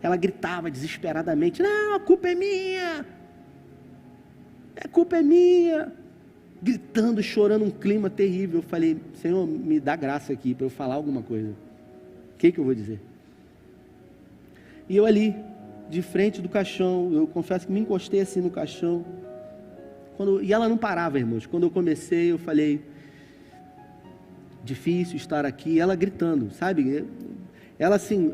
Ela gritava desesperadamente, não, a culpa é minha. A culpa é minha, gritando, chorando, um clima terrível. Eu falei, Senhor, me dá graça aqui para eu falar alguma coisa. O que eu vou dizer? E eu ali, de frente do caixão, eu confesso que me encostei assim no caixão. E ela não parava, irmãos. Quando eu comecei, eu falei, difícil estar aqui. Ela gritando, sabe? Ela assim,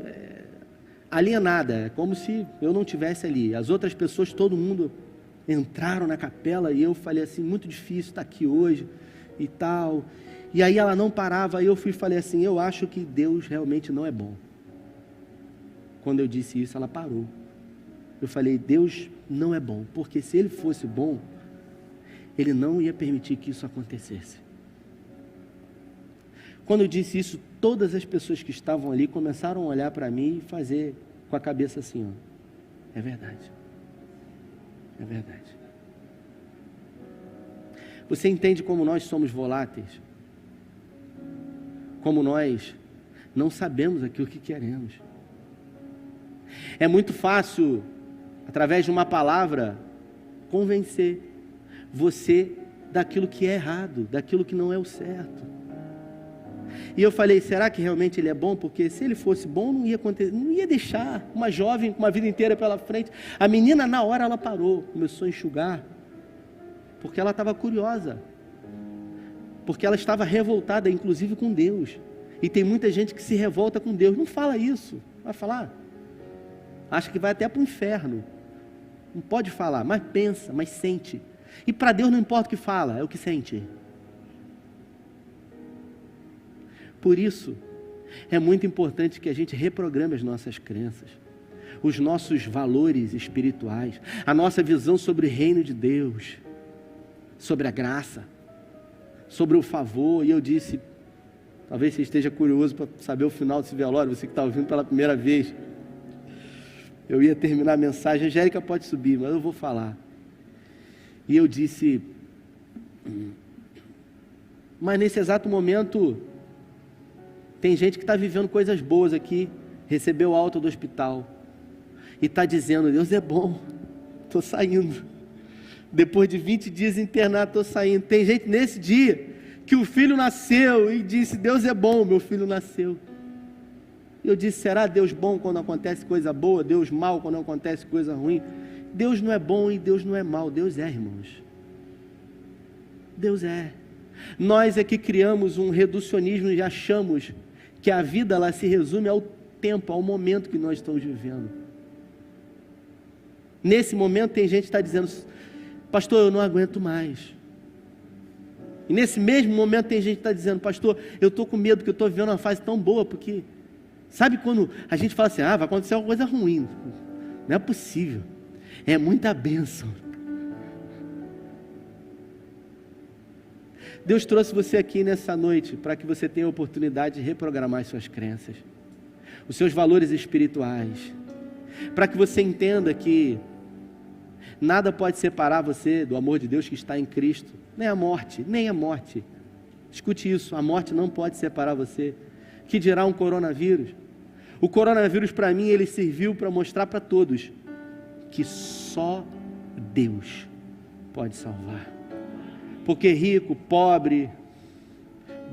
alienada, como se eu não estivesse ali. As outras pessoas, todo mundo entraram na capela e eu falei assim, muito difícil estar aqui hoje e tal. E aí ela não parava, aí eu fui e falei assim, eu acho que Deus realmente não é bom. Quando eu disse isso, ela parou. Eu falei, Deus não é bom, porque se Ele fosse bom, Ele não ia permitir que isso acontecesse. Quando eu disse isso, todas as pessoas que estavam ali começaram a olhar para mim e fazer com a cabeça assim, ó, é verdade. É verdade. Você entende como nós somos voláteis? Como nós não sabemos aquilo que queremos. É muito fácil, através de uma palavra, convencer você daquilo que é errado, daquilo que não é o certo. E eu falei, será que realmente ele é bom? Porque se ele fosse bom, não ia acontecer, não ia deixar uma jovem com uma vida inteira pela frente. A menina, na hora, ela parou, começou a enxugar, porque ela estava curiosa, porque ela estava revoltada, inclusive com Deus. E tem muita gente que se revolta com Deus. Não fala isso, vai falar, acha que vai até para o inferno. Não pode falar, mas pensa, mas sente. E para Deus não importa o que fala, é o que sente. Por isso, é muito importante que a gente reprograme as nossas crenças, os nossos valores espirituais, a nossa visão sobre o reino de Deus, sobre a graça, sobre o favor. E eu disse, talvez você esteja curioso para saber o final desse velório, você que está ouvindo pela primeira vez. Eu ia terminar a mensagem, a Angélica pode subir, mas eu vou falar. E eu disse, mas nesse exato momento, tem gente que está vivendo coisas boas aqui, recebeu alta do hospital, e está dizendo, Deus é bom, estou saindo. Depois de 20 dias internado, estou saindo. Tem gente nesse dia, que o filho nasceu, e disse, Deus é bom, meu filho nasceu. Eu disse, será Deus bom quando acontece coisa boa, Deus mal quando acontece coisa ruim? Deus não é bom e Deus não é mal, Deus é, irmãos. Deus é. Nós é que criamos um reducionismo e achamos que a vida ela se resume ao tempo, ao momento que nós estamos vivendo. Nesse momento tem gente que está dizendo, pastor, eu não aguento mais. E nesse mesmo momento tem gente que está dizendo, pastor, eu estou com medo porque eu estou vivendo uma fase tão boa, porque... Sabe quando a gente fala assim, vai acontecer uma coisa ruim? Não é possível. É muita bênção. Deus trouxe você aqui nessa noite para que você tenha a oportunidade de reprogramar suas crenças, os seus valores espirituais, para que você entenda que nada pode separar você do amor de Deus que está em Cristo, nem a morte, nem a morte. Escute isso, a morte não pode separar você. Que dirá um coronavírus? O coronavírus para mim, ele serviu para mostrar para todos que só Deus pode salvar. Porque rico, pobre,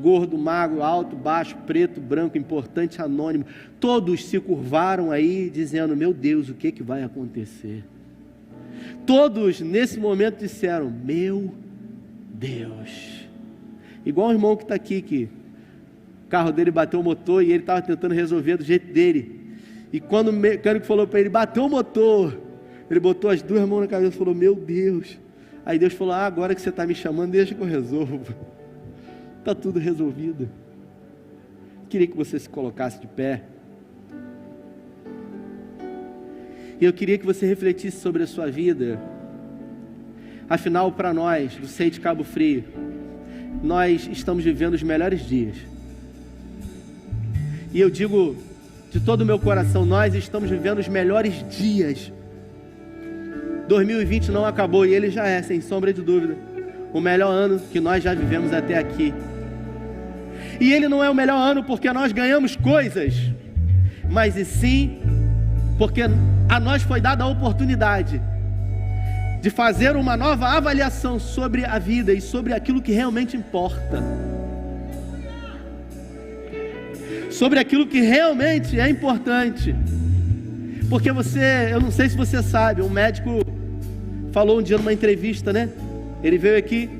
gordo, magro, alto, baixo, preto, branco, importante, anônimo, todos se curvaram aí dizendo, meu Deus, o que vai acontecer? Todos nesse momento disseram, meu Deus. Igual o irmão que está aqui, que o carro dele bateu o motor e ele estava tentando resolver do jeito dele. E quando o mecânico falou para ele, bateu o motor, ele botou as duas mãos na cabeça e falou, meu Deus. Aí Deus falou, agora que você está me chamando, deixa que eu resolvo. Está tudo resolvido. Queria que você se colocasse de pé. E eu queria que você refletisse sobre a sua vida. Afinal, para nós, do SEI de Cabo Frio, nós estamos vivendo os melhores dias. E eu digo de todo o meu coração, nós estamos vivendo os melhores dias. 2020 não acabou e ele já é, sem sombra de dúvida, o melhor ano que nós já vivemos até aqui. E ele não é o melhor ano porque nós ganhamos coisas, mas e sim porque a nós foi dada a oportunidade de fazer uma nova avaliação sobre a vida e sobre aquilo que realmente importa. Sobre aquilo que realmente é importante. Porque eu não sei se você sabe, um médico falou um dia numa entrevista, né? Ele veio aqui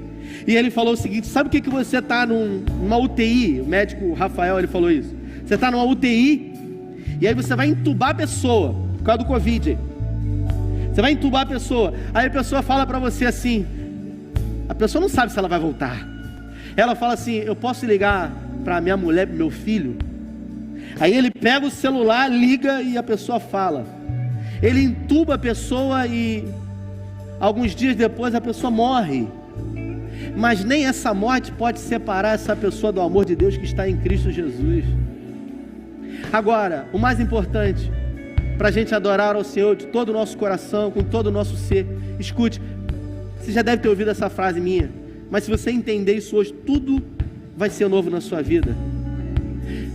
e ele falou o seguinte, sabe o que você está numa UTI? O médico Rafael, ele falou isso. Você está numa UTI e aí você vai entubar a pessoa, por causa do Covid. Você vai entubar a pessoa, aí a pessoa fala para você assim, a pessoa não sabe se ela vai voltar. Ela fala assim, eu posso ligar para minha mulher, para meu filho? Aí ele pega o celular, liga e a pessoa fala. Ele entuba a pessoa e alguns dias depois a pessoa morre. Mas nem essa morte pode separar essa pessoa do amor de Deus que está em Cristo Jesus. Agora, o mais importante, para a gente adorar ao Senhor de todo o nosso coração, com todo o nosso ser. Escute, você já deve ter ouvido essa frase minha, mas se você entender isso hoje, tudo vai ser novo na sua vida.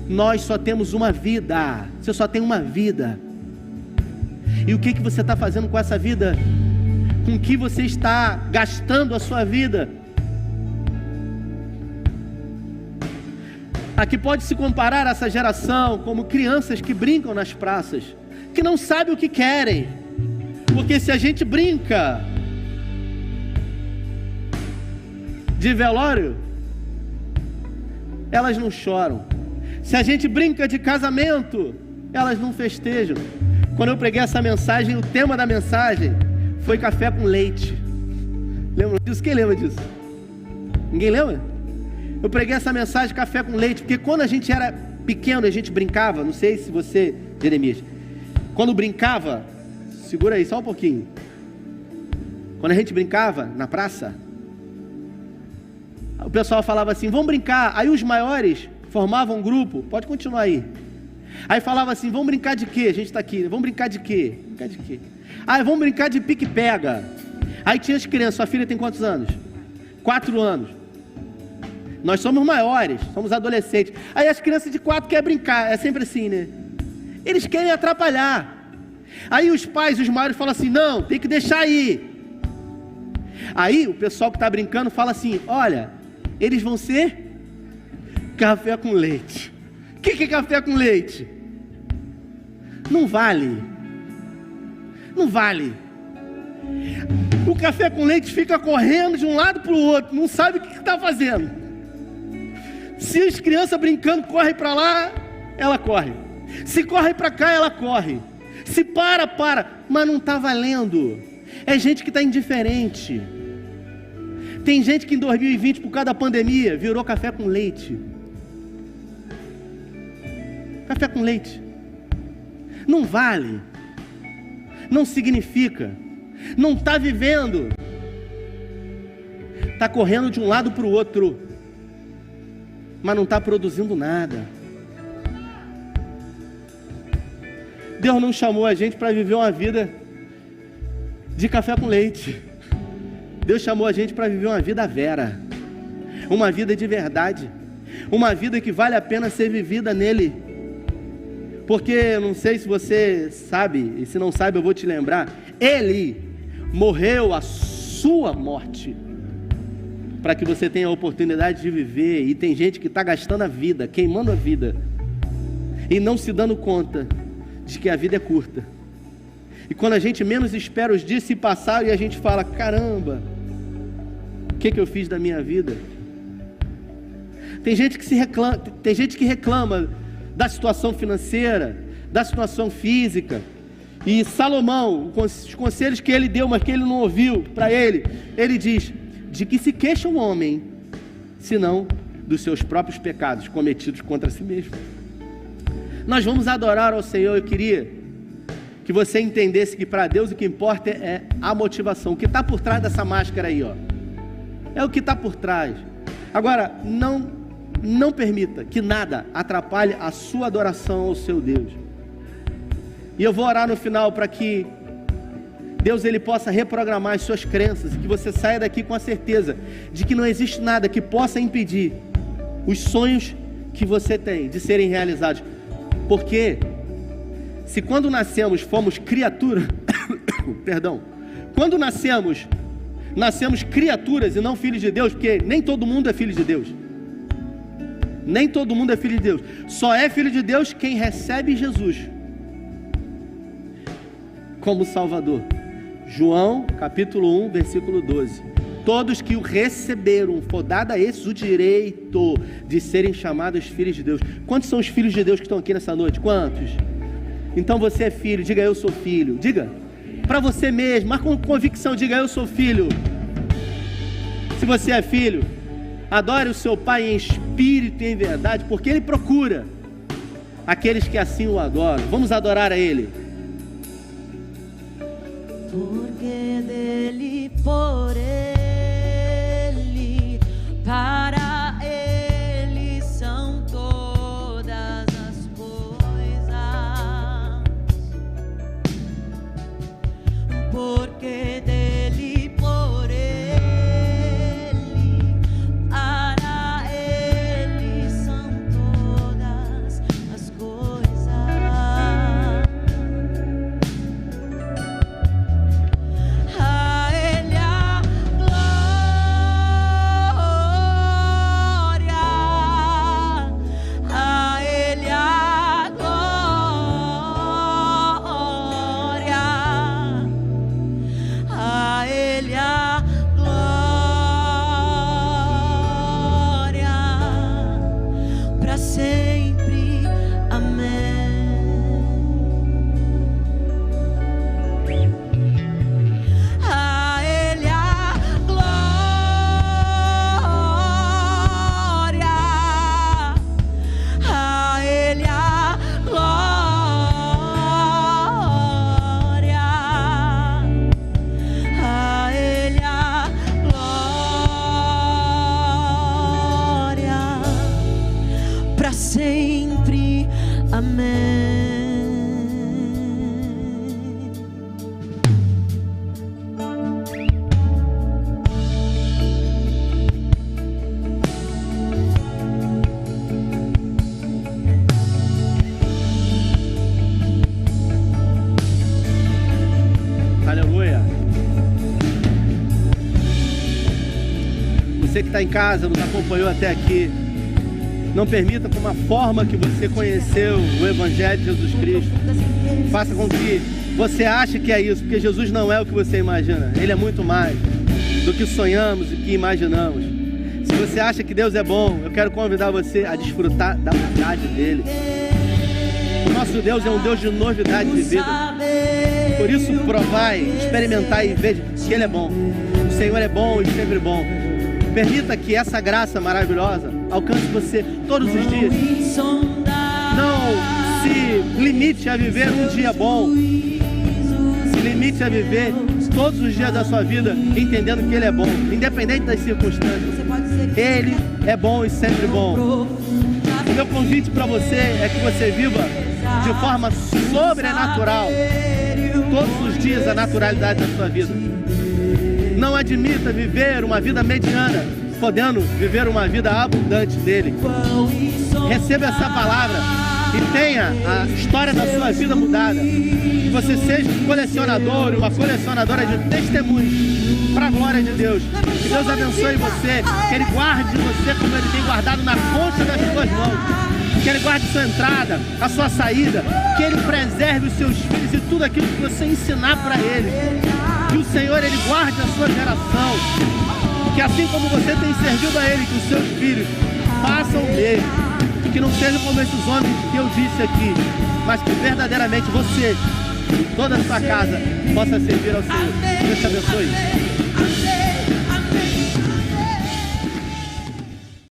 Nós só temos uma vida, você só tem uma vida. E o que você está fazendo com essa vida? Com que você está gastando a sua vida? Aqui pode se comparar essa geração como crianças que brincam nas praças, que não sabem o que querem, porque se a gente brinca de velório, elas não choram. Se a gente brinca de casamento, elas não festejam. Quando eu preguei essa mensagem, o tema da mensagem foi café com leite. Lembra disso? Quem lembra disso? Ninguém lembra? Eu preguei essa mensagem café com leite, porque quando a gente era pequeno, a gente brincava, não sei se você, Jeremias, quando brincava, segura aí só um pouquinho, quando a gente brincava na praça, o pessoal falava assim, vamos brincar, aí os maiores formavam um grupo, pode continuar aí, aí falava assim, vamos brincar de quê? A gente está aqui, vamos brincar de quê? Brincar de quê? Ah, vamos brincar de pique-pega. Aí tinha as crianças, sua filha tem quantos anos? 4 anos. Nós somos maiores, somos adolescentes. Aí as crianças de 4 querem brincar, é sempre assim, né? Eles querem atrapalhar. Aí os pais, os maiores falam assim, não, tem que deixar aí. Aí o pessoal que está brincando fala assim, olha, eles vão ser café com leite. O que é café com leite? Não vale. Não vale. O café com leite fica correndo de um lado para o outro, não sabe o que está fazendo. Se as crianças brincando correm para lá, ela corre. Se corre para cá, ela corre. Se para, mas não está valendo. É gente que está indiferente. Tem gente que em 2020, por causa da pandemia, virou café com leite. Café com leite. Não vale. Não significa. Não está vivendo. Está correndo de um lado para o outro, mas não está produzindo nada. Deus não chamou a gente para viver uma vida de café com leite. Deus chamou a gente para viver uma vida vera, uma vida de verdade, uma vida que vale a pena ser vivida nele. Porque, eu não sei se você sabe, e se não sabe eu vou te lembrar, Ele morreu a sua morte, para que você tenha a oportunidade de viver. E tem gente que está gastando a vida, queimando a vida, e não se dando conta de que a vida é curta. E quando a gente menos espera, os dias se passaram e a gente fala, caramba, o que eu fiz da minha vida? Tem gente que reclama da situação financeira, da situação física. E Salomão, os conselhos que ele deu, mas que ele não ouviu para ele diz, de que se queixa um homem, senão dos seus próprios pecados cometidos contra si mesmo. Nós vamos adorar ao Senhor. Eu queria que você entendesse que para Deus o que importa é a motivação, o que está por trás dessa máscara aí, ó. É o que está por trás. Agora, não permita que nada atrapalhe a sua adoração ao seu Deus. E eu vou orar no final para que Deus ele possa reprogramar as suas crenças e que você saia daqui com a certeza de que não existe nada que possa impedir os sonhos que você tem de serem realizados. Porque se quando nascemos fomos criatura, perdão, quando nascemos criaturas e não filhos de Deus, porque nem todo mundo é filho de Deus. Nem todo mundo é filho de Deus. Só é filho de Deus quem recebe Jesus como Salvador. João capítulo 1, versículo 12. Todos que o receberam, foi dado a esses o direito de serem chamados filhos de Deus. Quantos são os filhos de Deus que estão aqui nessa noite? Quantos? Então você é filho, diga eu sou filho. Diga para você mesmo, mas com convicção, diga eu sou filho. Se você é filho, adore o seu Pai em espírito e em verdade, porque Ele procura aqueles que assim o adoram. Vamos adorar a Ele. Porque dele, por Ele, para Ele são todas as coisas. Porque dele, por Ele, para Ele são todas as coisas. A Ele a glória, a Ele a glória, a Você que está em casa, nos acompanhou até aqui, não permita com uma forma que você conheceu o Evangelho de Jesus Cristo, faça com que você ache que é isso, porque Jesus não é o que você imagina. Ele é muito mais do que sonhamos e que imaginamos. Se você acha que Deus é bom, eu quero convidar você a desfrutar da bondade dele. O nosso Deus é um Deus de novidade de vida. Por isso, provai, experimentai e veja que Ele é bom. O Senhor é bom e sempre bom. Permita que essa graça maravilhosa alcance você todos os dias. Não se limite a viver um dia bom. Se limite a viver todos os dias da sua vida entendendo que Ele é bom, independente das circunstâncias. Ele é bom e sempre bom. O meu convite para você é que você viva de forma sobrenatural todos os dias a naturalidade da sua vida. Não admita viver uma vida mediana, podendo viver uma vida abundante dele. Receba essa palavra e tenha a história da sua vida mudada. Que você seja um colecionador, uma colecionadora de testemunhos para a glória de Deus. Que Deus abençoe você, que Ele guarde você como Ele tem guardado na concha das suas mãos. Que Ele guarde sua entrada, a sua saída, que Ele preserve os seus filhos e tudo aquilo que você ensinar para eles. Que o Senhor, Ele guarde a sua geração. Que assim como você tem servido a Ele, que os seus filhos façam o mesmo. E que não sejam como esses homens que eu disse aqui, mas que verdadeiramente você e toda a sua casa possa servir ao Senhor. Deus te abençoe.